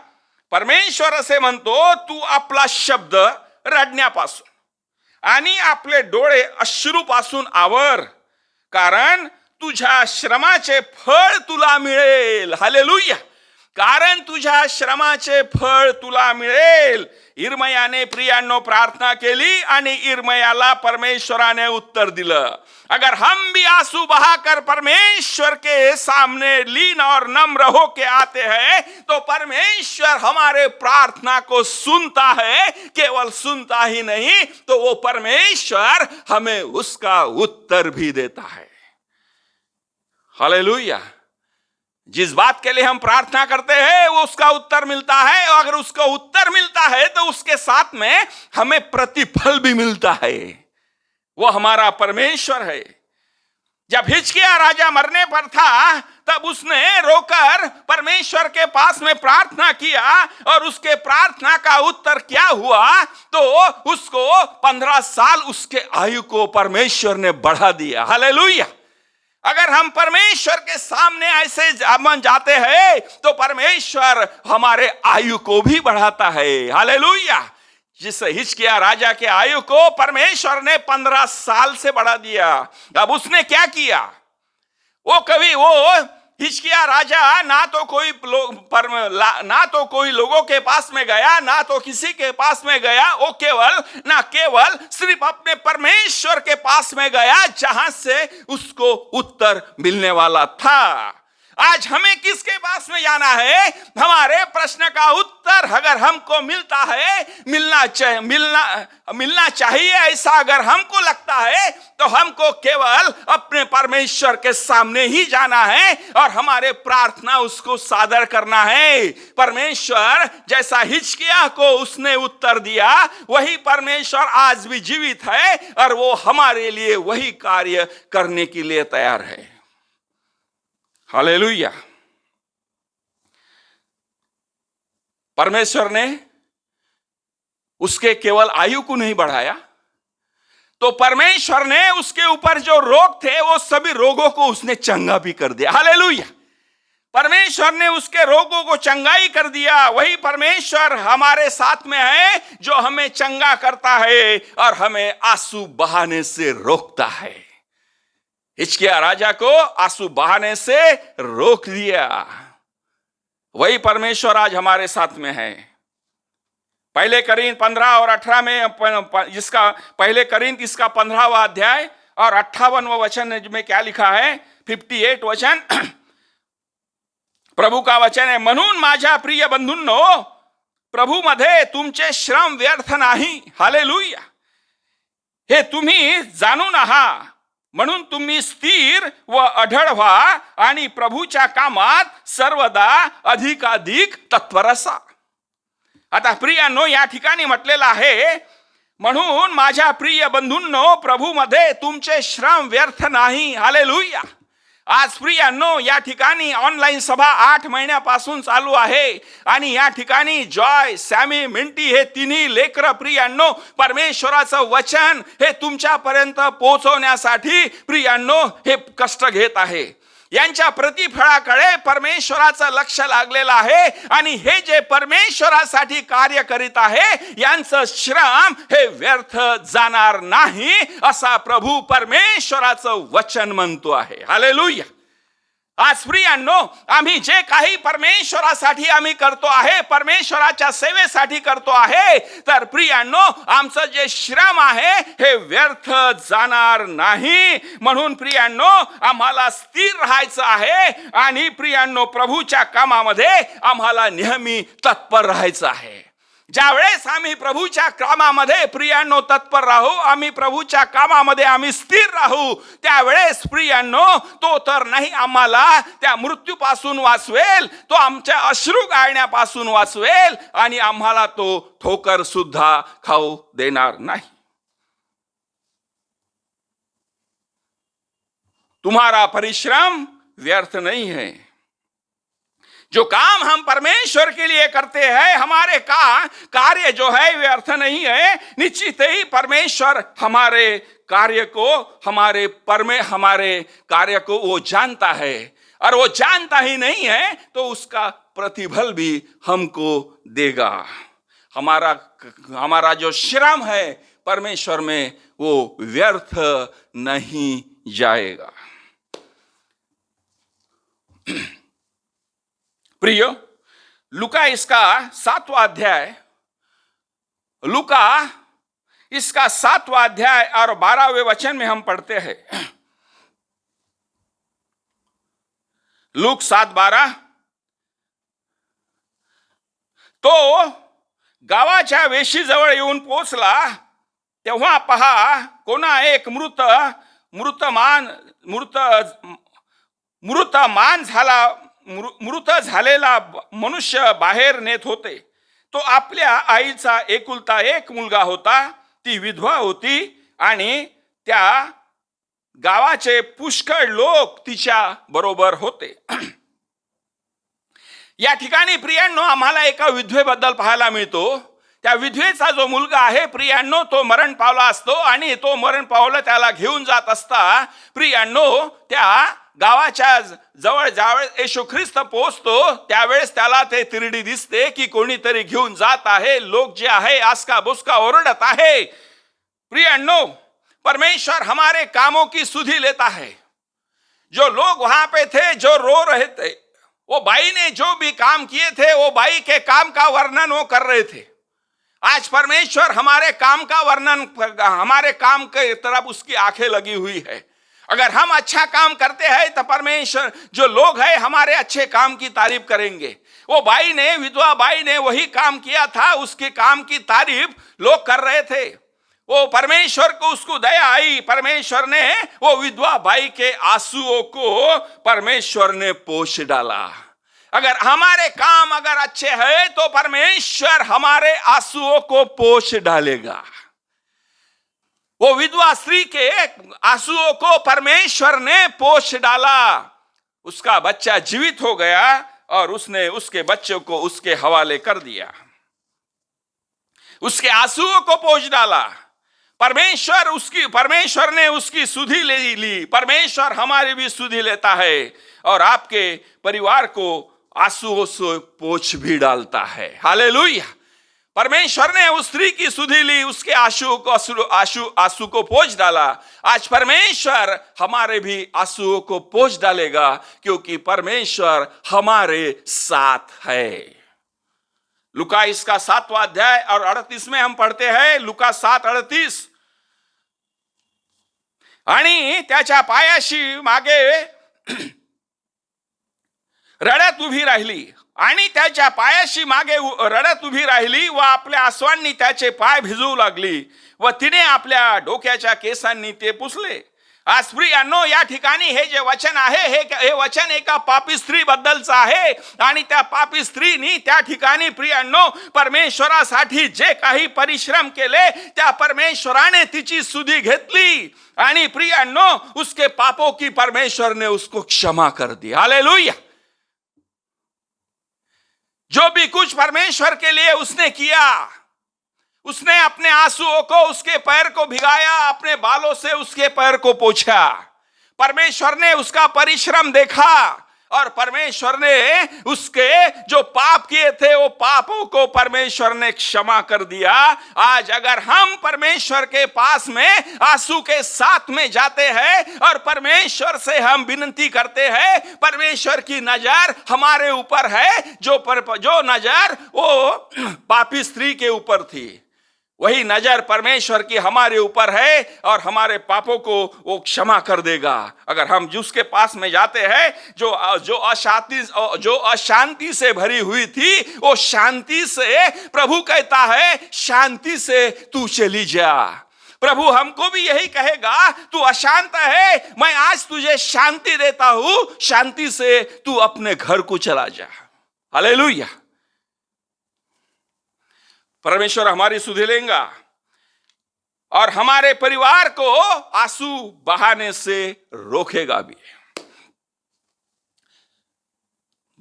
परमेश्वर असे म्हणतो, तू आपला शब्द रडण्यापासून आणि आपले डोळे अश्रूपासून आवर, कारण तुझ्या श्रमाचे फळ तुला मिळेल. हालेलुया. कारण तुझ्या श्रमाचे फळ तुला मिळेल. यिर्मयाने प्रियांनो प्रार्थना केली आणि यिर्मयाला परमेश्वराने उत्तर दिलं. अगर हम भी आंसू बहाकर परमेश्वर के सामने लीन और नम्र होके आते हैं तो परमेश्वर हमारे प्रार्थना को सुनता है. केवल सुनता ही नहीं तो वो परमेश्वर हमें उसका उत्तर भी देता है. हालेलुया. जिस बात के लिए हम प्रार्थना करते हैं वो उसका उत्तर मिलता है. और अगर उसका उत्तर मिलता है तो उसके साथ में हमें प्रतिफल भी मिलता है. वो हमारा परमेश्वर है. जब हिजकिय्याह राजा मरने पर था तब उसने रोकर परमेश्वर के पास में प्रार्थना किया और उसके प्रार्थना का उत्तर क्या हुआ? तो उसको 15 साल उसके आयु को परमेश्वर ने बढ़ा दिया. हालेलुया. अगर हम परमेश्वर के सामने ऐसे जाते हैं तो परमेश्वर हमारे आयु को भी बढ़ाता है. हालेलुया. जिस हिजकिय्याह राजा के आयु को परमेश्वर ने 15 साल से बढ़ा दिया. अब उसने क्या किया? वो हिजकिय्याह राजा ना तो कोई लोगों के पास में गया, ना तो किसी के पास में गया. वो केवल सिर्फ अपने परमेश्वर के पास में गया जहां से उसको उत्तर मिलने वाला था. आज हमें किसके पास में जाना है? हमारे प्रश्न का उत्तर अगर हमको मिलना चाहिए ऐसा अगर हमको लगता है तो हमको केवल अपने परमेश्वर के सामने ही जाना है और हमारे प्रार्थना उसको सादर करना है. परमेश्वर जैसा हिजकिय्याह को उसने उत्तर दिया, वही परमेश्वर आज भी जीवित है और वो हमारे लिए वही कार्य करने के लिए तैयार है. हालेलुया. परमेश्वर ने उसके केवल आयु को नहीं बढ़ाया, तो परमेश्वर ने उसके ऊपर जो रोग थे वो सभी रोगों को उसने चंगा भी कर दिया. हालेलुया. परमेश्वर ने उसके रोगों को चंगाई कर दिया. वही परमेश्वर हमारे साथ में है जो हमें चंगा करता है और हमें आंसू बहाने से रोकता है. हिजकिय्याह राजा को आंसू बहाने से रोक दिया. वही परमेश्वर आज हमारे साथ में है. पहले करीन 15 और 18 में इसका पहले करीन इसका 15वां अध्याय और 58वां वचन में क्या लिखा है? 58 वचन प्रभू का वचन आहे, म्हणून माझ्या प्रिय बंधूंनो प्रभूमध्ये तुमचे श्रम व्यर्थ नाही. हालेलुया. हे तुम्ही जाणून आहात, म्हणून तुम्ही स्थिर व अढळ व्हा आणि प्रभूच्या कामात सर्वदा अधिकाधिक तत्पर असा. आता प्रियांनो, या ठिकाणी म्हटलेलं आहे, म्हणून माझ्या प्रिय बंधूंनो प्रभूमध्ये तुमचे श्रम व्यर्थ नाही. हालेलुया. आज प्रियांनो, या ठिकाणी ऑनलाईन सभा 8 महिन्यापासून चालू आहे आणि या ठिकाणी जॉय, सॅमी, मिंटी हे तिन्ही लेकरं प्रियांनो परमेश्वराचं वचन हे तुमच्यापर्यंत पोहोचवण्यासाठी प्रियांनो हे कष्ट घेत आहे. यांच्या प्रतिफळाकडे परमेश्वराचं लक्ष लागलेलं आहे आणि हे जे परमेश्वरासाठी कार्य करीत आहे यांचं श्रम हे व्यर्थ जाणार नाही असा प्रभू परमेश्वराचं वचन म्हणतो आहे. हालेलुया. आज प्रियांनो, आम्ही जे काही परमेश्वरासाठी आम्ही करतो आहे, परमेश्वराच्या सेवेसाठी करतो आहे, तर प्रियांनो आमचं जे श्रम आहे हे व्यर्थ जाणार नाही. म्हणून प्रियांनो आम्हाला स्थिर राहायचं आहे आणि प्रियांनो प्रभूच्या कामामध्ये आम्हाला नेहमी तत्पर राहायचं आहे. ज्यावेळेस आम्ही प्रभूच्या कामामध्ये प्रियांनो तत्पर राहू, आम्ही प्रभूच्या कामामध्ये आम्ही स्थिर राहू, त्यावेळेस प्रियांनो तो तर नाही आम्हाला त्या मृत्यूपासून वाचवेल, तो आमच्या अश्रू गाळण्यापासून वाचवेल आणि आम्हाला तो ठोकर सुद्धा खाऊ देणार नाही. तुम्हारा परिश्रम व्यर्थ नहीं है. जो काम हम परमेश्वर के लिए करते हैं, हमारे कार्य जो है व्यर्थ नहीं है. निश्चित ही परमेश्वर हमारे कार्य को हमारे कार्य को वो जानता है, और वो जानता ही नहीं है तो उसका प्रतिफल भी हमको देगा. हमारा जो श्रम है परमेश्वर में वो व्यर्थ नहीं जाएगा. प्रिय, लूका इसका 7वां अध्याय, लूका इसका 7वां अध्याय और 12वें वचन में हम पढ़ते हैं. लूक 7:12. तो गावाच्या वेशीजवळ येऊन पोचला तेव्हा पहा कोणा एक मृत झालेला मनुष्य बाहेर नेत होते. तो आपल्या आईचा एकुलता एक मुलगा होता. ती विधवा होती आणि त्या गावाचे पुष्कळ लोक तिच्या बरोबर होते. या ठिकाणी प्रियांनो आम्हाला एका विधवेबद्दल पाहायला मिळतो. त्या विधवेचा जो मुलगा आहे प्रियांनो तो मरण पावला असतो आणि तो मरण पावला त्याला घेऊन जात असता प्रियांनो त्या गावाच्या जवळ ज्यावेळेस येशू ख्रिस्त पोहोचतो त्यावेळेस त्याला ते तिरडी दिसते की कोणीतरी घेऊन जात आहे. लोक जे आहे आसका बुसका ओरडत आहे. प्रियांनो, परमेश्वर हमारे कामों की सुधि लेता है. जो लोग वहां पे थे जो रो रहे थे, वो बाई ने जो भी काम किए थे वो बाई के काम का वर्णन वो कर रहे थे. आज परमेश्वर हमारे काम का वर्णन, हमारे काम के तरफ उसकी आंखें लगी हुई है. अगर हम अच्छा काम करते हैं तो परमेश्वर जो लोग हैं हमारे अच्छे काम की तारीफ करेंगे. वो बाई ने, विधवा बाई ने वही काम किया था, उसके काम की तारीफ लोग कर रहे थे. वो परमेश्वर को उसको दया आई. परमेश्वर ने वो विधवा बाई के आंसुओं को परमेश्वर ने पोंछ डाला. अगर हमारे काम अगर अच्छे हैं तो परमेश्वर हमारे आंसुओं को पोंछ डालेगा. वो विधवा स्त्री के आंसुओं को परमेश्वर ने पोंछ डाला. उसका बच्चा जीवित हो गया और उसने उसके बच्चे को उसके हवाले कर दिया. उसके आंसुओं को पोंछ डाला. परमेश्वर ने उसकी सुधि ले ली. परमेश्वर हमारी भी सुधि लेता है और आपके परिवार को आंसुओं से पोंछ भी डालता है. हालेलुया. परमेश्वर ने उस स्त्री की सुधि ली, उसके आंसू को पोंछ डाला. आज परमेश्वर हमारे भी आंसुओं को पोंछ डालेगा क्योंकि परमेश्वर हमारे साथ है. लुका इसका 7वां अध्याय और 38 में हम पढ़ते हैं, लुका 7:38, आणि त्याच्या पायाशी मागे रडत उभी राहिली, आणि त्याच्या पायाशी मागे रडत उभी राहिली व आपल्या आसवांनी त्याचे पाय भिजवू लागली व तिने आपल्या डोक्याच्या केसांनी ते पुसले. आज प्रियांनो, या ठिकाणी हे जे वचन आहे हे वचन एका पापी स्त्री बद्दलचं आहे, आणि त्या पापी स्त्रीनी त्या ठिकाणी प्रियांनो परमेश्वरासाठी जे काही परिश्रम केले त्या परमेश्वराने तिची सुधी घेतली, आणि प्रियांनो उसके पापों की परमेश्वर ने उसको क्षमा कर दी. हालेलुया. जो भी कुछ परमेश्वर के लिए उसने किया, उसने अपने आंसुओं को उसके पैर को भिगाया, अपने बालों से उसके पैर को पोंछा. परमेश्वर ने उसका परिश्रम देखा और परमेश्वर ने उसके जो पाप किए थे वो पापों को परमेश्वर ने क्षमा कर दिया. आज अगर हम परमेश्वर के पास में आंसू के साथ में जाते हैं और परमेश्वर से हम विनती करते हैं, परमेश्वर की नजर हमारे ऊपर है. जो नजर वो पापी स्त्री के ऊपर थी, वही नजर परमेश्वर की हमारे ऊपर है और हमारे पापों को वो क्षमा कर देगा. अगर हम जिसके पास में जाते हैं जो अशांति से भरी हुई थी, वो शांति से, प्रभु कहता है शांति से तू चली जा. प्रभु हमको भी यही कहेगा, तू अशांत है, मैं आज तुझे शांति देता हूं, शांति से तू अपने घर को चला जा. हालेलुया. परमेश्वर हमारी सुधि लेगा और हमारे परिवार को आंसू बहाने से रोकेगा भी.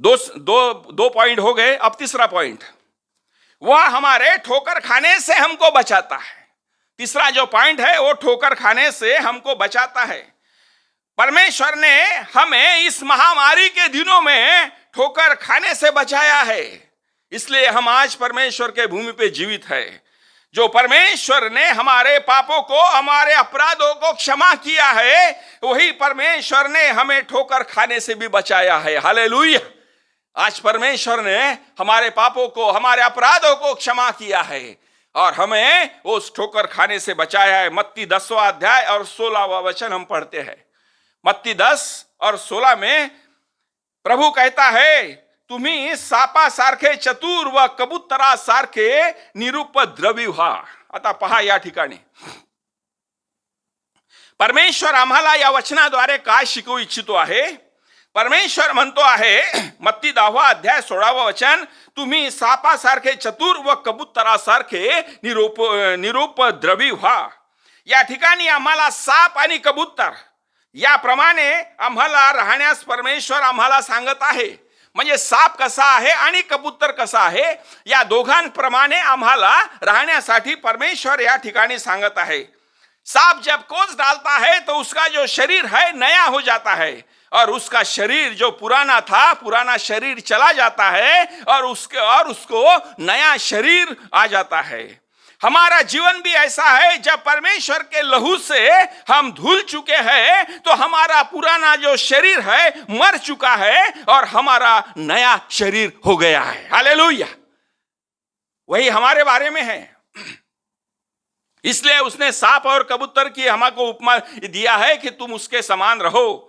दो पॉइंट हो गए. अब तीसरा पॉइंट, वह हमारे ठोकर खाने से हमको बचाता है. तीसरा जो पॉइंट है वो ठोकर खाने से हमको बचाता है. परमेश्वर ने हमें इस महामारी के दिनों में ठोकर खाने से बचाया है, इसलिए हम आज परमेश्वर के भूमि पे जीवित है. जो परमेश्वर ने हमारे पापों को, हमारे अपराधों को क्षमा किया है, वही परमेश्वर ने हमें ठोकर खाने से भी बचाया है. हालेलुया. आज परमेश्वर ने हमारे पापों को, हमारे अपराधों को क्षमा किया है और हमें उस ठोकर खाने से बचाया है. मत्ती 10वां अध्याय और 16वां वचन हम पढ़ते हैं. मत्ती 10 और 16 में प्रभु कहता है, तुम्ही सापासारखे चतुर व कबुतरासारखे निरुपद्रवी व्हा. आता पहा या ठिकाणी परमेश्वर आम्हाला या वचनाद्वारे काय शिकवू इच्छितो आहे. परमेश्वर म्हणतो आहे, मत्ती 10वां अध्याय 16वां वचन, तुम्ही सापासारखे चतुर व कबुतरासारखे निरुपद्रवी व्हा. या ठिकाणी आम्हाला साप आणि कबूतर याप्रमाणे आम्हाला राहण्यास परमेश्वर आम्हाला सांगत आहे. म्हणजे साप कसा आहे आणि कबूतर कसा आहे, या दोघांप्रमाणे आम्हाला राहण्यासाठी परमेश्वर या ठिकाणी सांगत आहे. सांप जब कोस डालता है तो उसका जो शरीर है नया हो जाता है, और उसका शरीर जो पुराना था, पुराना शरीर चला जाता है और उसको नया शरीर आ जाता है. हमारा जीवन भी ऐसा है, जब परमेश्वर के लहू से हम धुल चुके हैं तो हमारा पुराना जो शरीर है मर चुका है और हमारा नया शरीर हो गया है. हालेलुया. वही हमारे बारे में है. इसलिए उसने सांप और कबूतर की हमको उपमा दिया है कि तुम उसके समान रहो.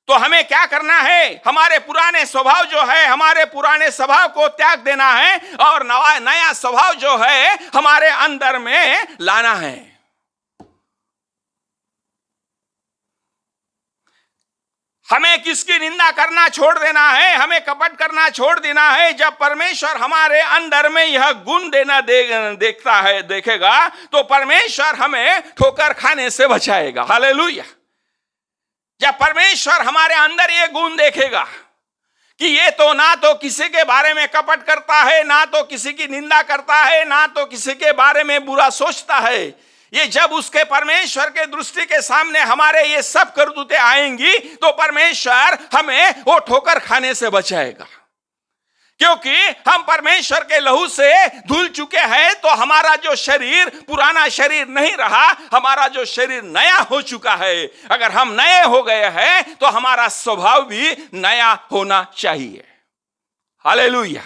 तो हमें क्या करना है, हमारे पुराने स्वभाव जो है, हमारे पुराने स्वभाव को त्याग देना है और नया स्वभाव जो है हमारे अंदर में लाना है. हमें किसकी निंदा करना छोड़ देना है, हमें कपट करना छोड़ देना है. जब परमेश्वर हमारे अंदर में यह गुण देखेगा तो परमेश्वर हमें ठोकर खाने से बचाएगा. हालेलुया. जब परमेश्वर हमारे अंदर ये गुण देखेगा कि ये तो ना तो किसी के बारे में कपट करता है, ना तो किसी की निंदा करता है, ना तो किसी के बारे में बुरा सोचता है, ये जब उसके परमेश्वर के दृष्टि के सामने हमारे ये सब करतूतें आएंगी तो परमेश्वर हमें वो ठोकर खाने से बचाएगा. क्योंकि हम परमेश्वर के लहू से धुल चुके हैं, तो हमारा जो शरीर पुराना शरीर नहीं रहा, हमारा जो शरीर नया हो चुका है. अगर हम नए हो गए हैं तो हमारा स्वभाव भी नया होना चाहिए. हालेलुया.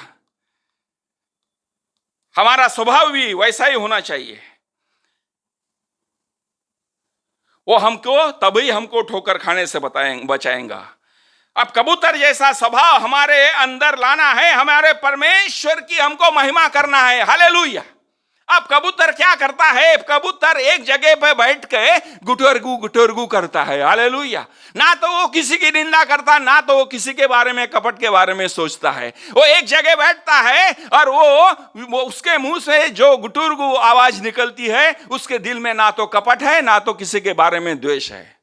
हमारा स्वभाव भी वैसा ही होना चाहिए। वो तभी हमको ठोकर खाने से बचाएगा। अब कबूतर जैसा स्वभाव हमारे अंदर लाना है, हमारे परमेश्वर की हमको महिमा करना है। हालेलुया। अब कबूतर क्या करता है? कबूतर एक जगह पे बैठ के गुटरगू करता है। हालेलुया। ना तो वो किसी की निंदा करता, ना तो वो किसी के बारे में, कपट के बारे में सोचता है। वो एक जगह बैठता है और वो उसके मुंह से जो गुटरगू आवाज निकलती है, उसके दिल में ना तो कपट है, ना तो किसी के बारे में द्वेष है।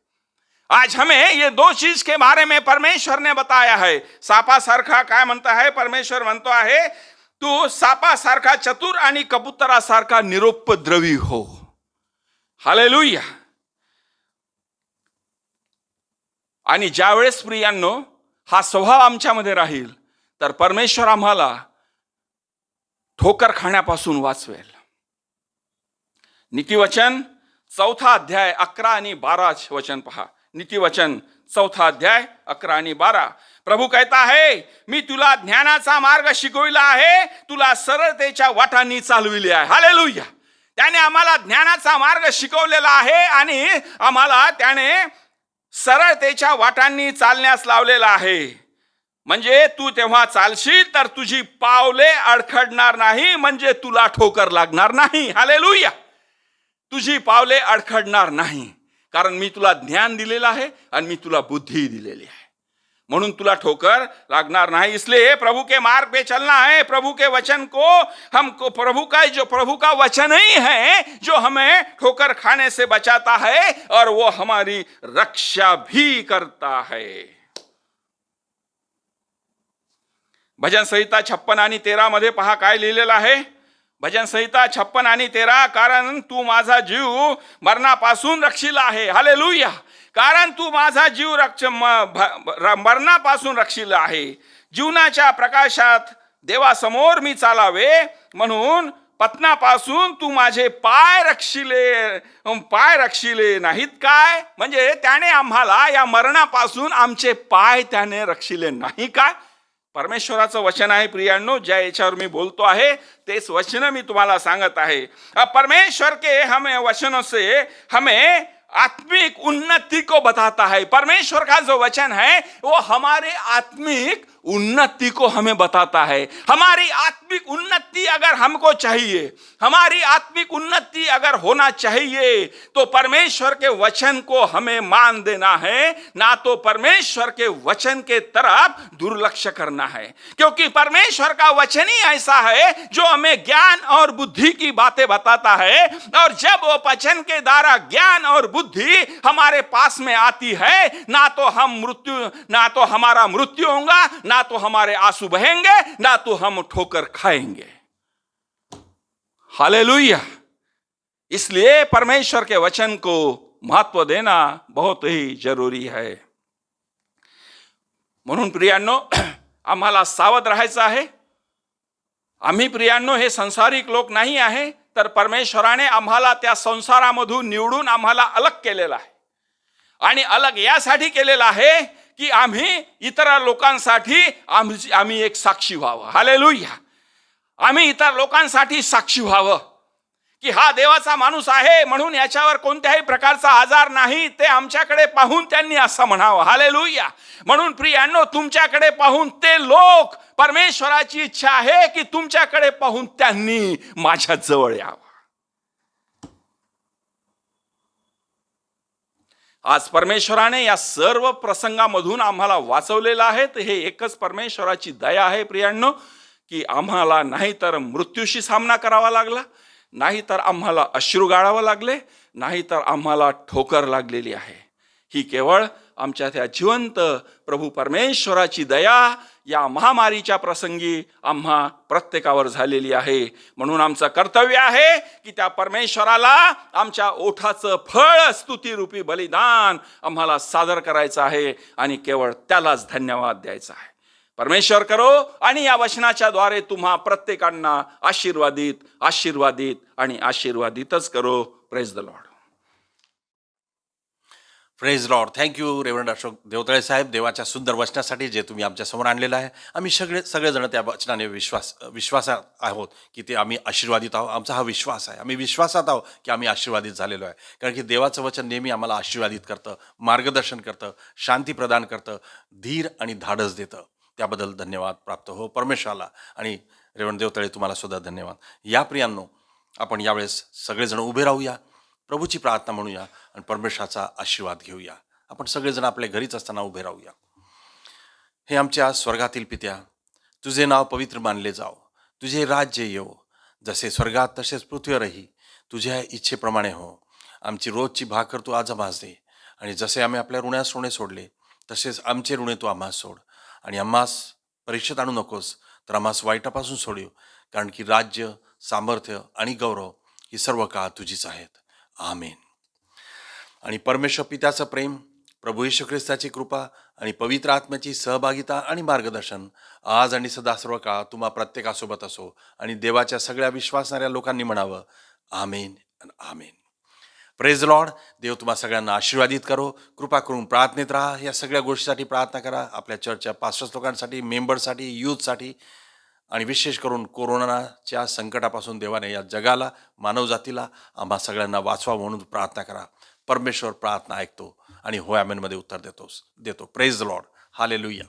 आज हमें ये दो चीज के बारे में परमेश्वर ने बताया है। सापा सारखा काय म्हणता है? परमेश्वर म्हणतो आहे, तू सापासारखा चतुर आणि कबुतरासारखा निरुपद्रवी हो। हालेलुया। आणि ज्यावेळेस प्रियांनो हा स्वभाव आमच्यामध्ये राहील, तर परमेश्वर आम्हाला ठोकर खाण्यापासून वाचवेल। नीतिवचन 4 अध्याय 11 आणि 12 वचन पहा। नीतिवचन 4 अध्याय 11 आणि 12। प्रभू कहता है, मी तुला ज्ञानाचा मार्ग शिकविला आहे, तुला सरळतेच्या वाटांनी चालविले आहे। हालेलुया। त्याने आम्हाला ज्ञानाचा मार्ग शिकवलेला आहे आणि आम्हाला त्याने सरळतेच्या वाटांनी चालण्यास लावलेला आहे। म्हणजे तू तेव्हा चालशील तर तुझी पावले अडखडणार नाही, म्हणजे तुला ठोकर लागणार नाही। हालेलुया। तुझी पावले अडखडणार नाही, कारण मी तुला ज्ञान दिलेलं आहे आणि मी तुला बुद्धी दिलेली आहे, म्हणून तुला ठोकर लागणार नहीं। इसलिए प्रभु के मार्ग पे चलना है। प्रभु के वचन को हमको, प्रभु का वचन ही है जो हमें ठोकर खाने से बचाता है और वो हमारी रक्षा भी करता है। भजन संहिता 56 आणि 13 मध्ये पहा काय लिहिलेलं आहे। भजन संहिता 56 आणि 13, कारण तू माझा जीव मरणापासून रक्षिला आहे। हालेलुया। कारण तू माझा जीव मरणापासून रक्षिला आहे। जीवनाच्या प्रकाशात देवासमोर मी चालावे, म्हणून पतनापासून तू माझे पाय रक्षिले नाहीत काय? म्हणजे त्याने आम्हाला या मरणापासून आमचे पाय त्याने रक्षिले नाही काय? परमेश्वराचं वचन आहे प्रियांनो, ज्या याच्यावर मी बोलतो आहे तेच वचन मी तुम्हाला सांगत आहे। परमेश्वर के हमें वचनों से हमें आत्मिक उन्नति को बताता है। परमेश्वर का जो वचन है वो हमारे आत्मिक उन्नति को हमें बताता है। हमारी आत्मिक उन्नति अगर हमको चाहिए, हमारी आत्मिक उन्नति अगर होना चाहिए, तो परमेश्वर के वचन को हमें मान देना है, ना तो परमेश्वर के वचन के तरफ दुर्लक्ष्य करना है। क्योंकि परमेश्वर का वचन ही ऐसा है जो हमें ज्ञान और बुद्धि की बातें बताता है, और जब वो वचन के द्वारा ज्ञान और बुद्धि हमारे पास में आती है, ना तो हमारा मृत्यु होगा, ना तो हमारे आंसू बहेंगे, ना तो हम ठोकर खाएंगे। हालेलुया। इसलिए परमेश्वर के वचन को महत्व देना बहुत ही जरूरी है। म्हणून प्रियांनो आम्हाला सावध राहायचं आहे। आम्ही प्रियांनो हे संसारिक लोक नाही आहे, तर परमेश्वराने आम्हाला त्या संसारामधून निवडून आम्हाला अलग केलेला आहे। आणि अलग यासाठी केलेला आहे की आम्ही इतर लोकांसाठी आम्ही एक साक्षी व्हावं। हालेलुया। आम्ही इतर लोकांसाठी साक्षी व्हावं की हा देवाचा माणूस आहे, म्हणून याच्यावर कोणत्याही प्रकारचा आजार नाही, ते आमच्याकडे पाहून त्यांनी असं म्हणावं। हालेलुया। म्हणून प्रियांनो तुमच्याकडे पाहून ते लोक, परमेश्वराची इच्छा आहे की तुमच्याकडे पाहून त्यांनी माझ्या जवळ यावं। आज परमेश्वराने या सर्व प्रसंगामधून आम्हाला वाचवलेलं आहे। तर हे एकच परमेश्वराची दया आहे प्रियांनो, की आम्हाला नाही तर मृत्यूशी सामना करावा लागला, नाही तर आम्हाला अश्रू गाळावे लागले, नाही तर आम्हाला ठोकर लागलेली आहे। ही केवळ आमच्या त्या जिवंत प्रभू परमेश्वराची दया या महामारीच्या प्रसंगी आम्हा प्रत्येकावर झालेली आहे। म्हणून आमचं कर्तव्य आहे की त्या परमेश्वराला आमच्या ओठाचं फळ स्तुतीरूपी बलिदान आम्हाला सादर करायचं आहे आणि केवळ त्यालाच धन्यवाद द्यायचा आहे। परमेश्वर करो आणि या वचनाच्या द्वारे तुम्हा प्रत्येकांना आशीर्वादित आणि आशीर्वादितच करो। Praise the Lord. Praise Lord. Thank you reverend Ashok Devtale साहेब, देवाच्या सुंदर वचनासाठी जे तुम्ही आमच्या समोर आणलेलं आहे. आम्ही सगळेजण त्या वचनाने विश्वासात आहोत की ते आम्ही आशीर्वादित आहोत. आमचा हा विश्वास आहे. आम्ही विश्वासात आहोत की आम्ही आशीर्वादित झालेलो आहे. कारण की देवाचं वचन नेहमी आम्हाला आशीर्वादित करतं, मार्गदर्शन करतं, शांती प्रदान करतं, धीर आणि धाडस देतं. त्याबद्दल धन्यवाद प्राप्त हो परमेश्वराला. आणि रेव्हरंड देवतळे तुम्हाला सुद्धा धन्यवाद. या प्रियांनो, आपण यावेळेस सगळेजण उभे राहूया, प्रभूची प्रार्थना म्हणूया आणि परमेश्वराचा आशीर्वाद घेऊया. आपण सगळेजण आपल्या घरीच असताना उभे राहूया. हे आमच्या स्वर्गातील पित्या, तुझे नाव पवित्र मानले जाओ, तुझे राज्य येवो, जसे स्वर्गात तसेच पृथ्वीवरही तुझ्या इच्छेप्रमाणे हो. आमची रोजची भाकर तू आज आम्हास दे, आणि जसे आम्ही आपल्या ऋणास ऋणे सोडले तसेच आमचे ऋणे तू आम्हास सोड, आणि आम्हास परीक्षेत आणू नकोस, तर आम्हास वाईटापासून सोडव. कारण की राज्य, सामर्थ्य आणि गौरव ही सर्व काळ तुझीच आहेत. आमेन. आणि परमेश्वर पित्याचं प्रेम, प्रभू येशू ख्रिस्ताची कृपा आणि पवित्र आत्म्याची सहभागिता आणि मार्गदर्शन आज आणि सदा सर्व काळ तुम्हा प्रत्येकासोबत असो. आणि देवाच्या सगळ्या विश्वासणाऱ्या लोकांनी म्हणावं, आमेन आणि आमेन. Praise Lord. देव तुम्हा सगळ्यांना आशीर्वादित करो. कृपा करून प्रार्थनेत राहा. या सगळ्या गोष्टीसाठी प्रार्थना करा. आपल्या चर्चच्या पास्टर्स लोकांसाठी, मेंबर्ससाठी, यूथसाठी, आणि विशेष करून कोरोनाच्या संकटापासून देवाने या जगाला, मानवजातीला, आम्हा सगळ्यांना वाचवा म्हणून प्रार्थना करा. परमेश्वर प्रार्थना ऐकतो आणि हो आमेनमध्ये उत्तर देतो. Praise the Lord. हालेलुया.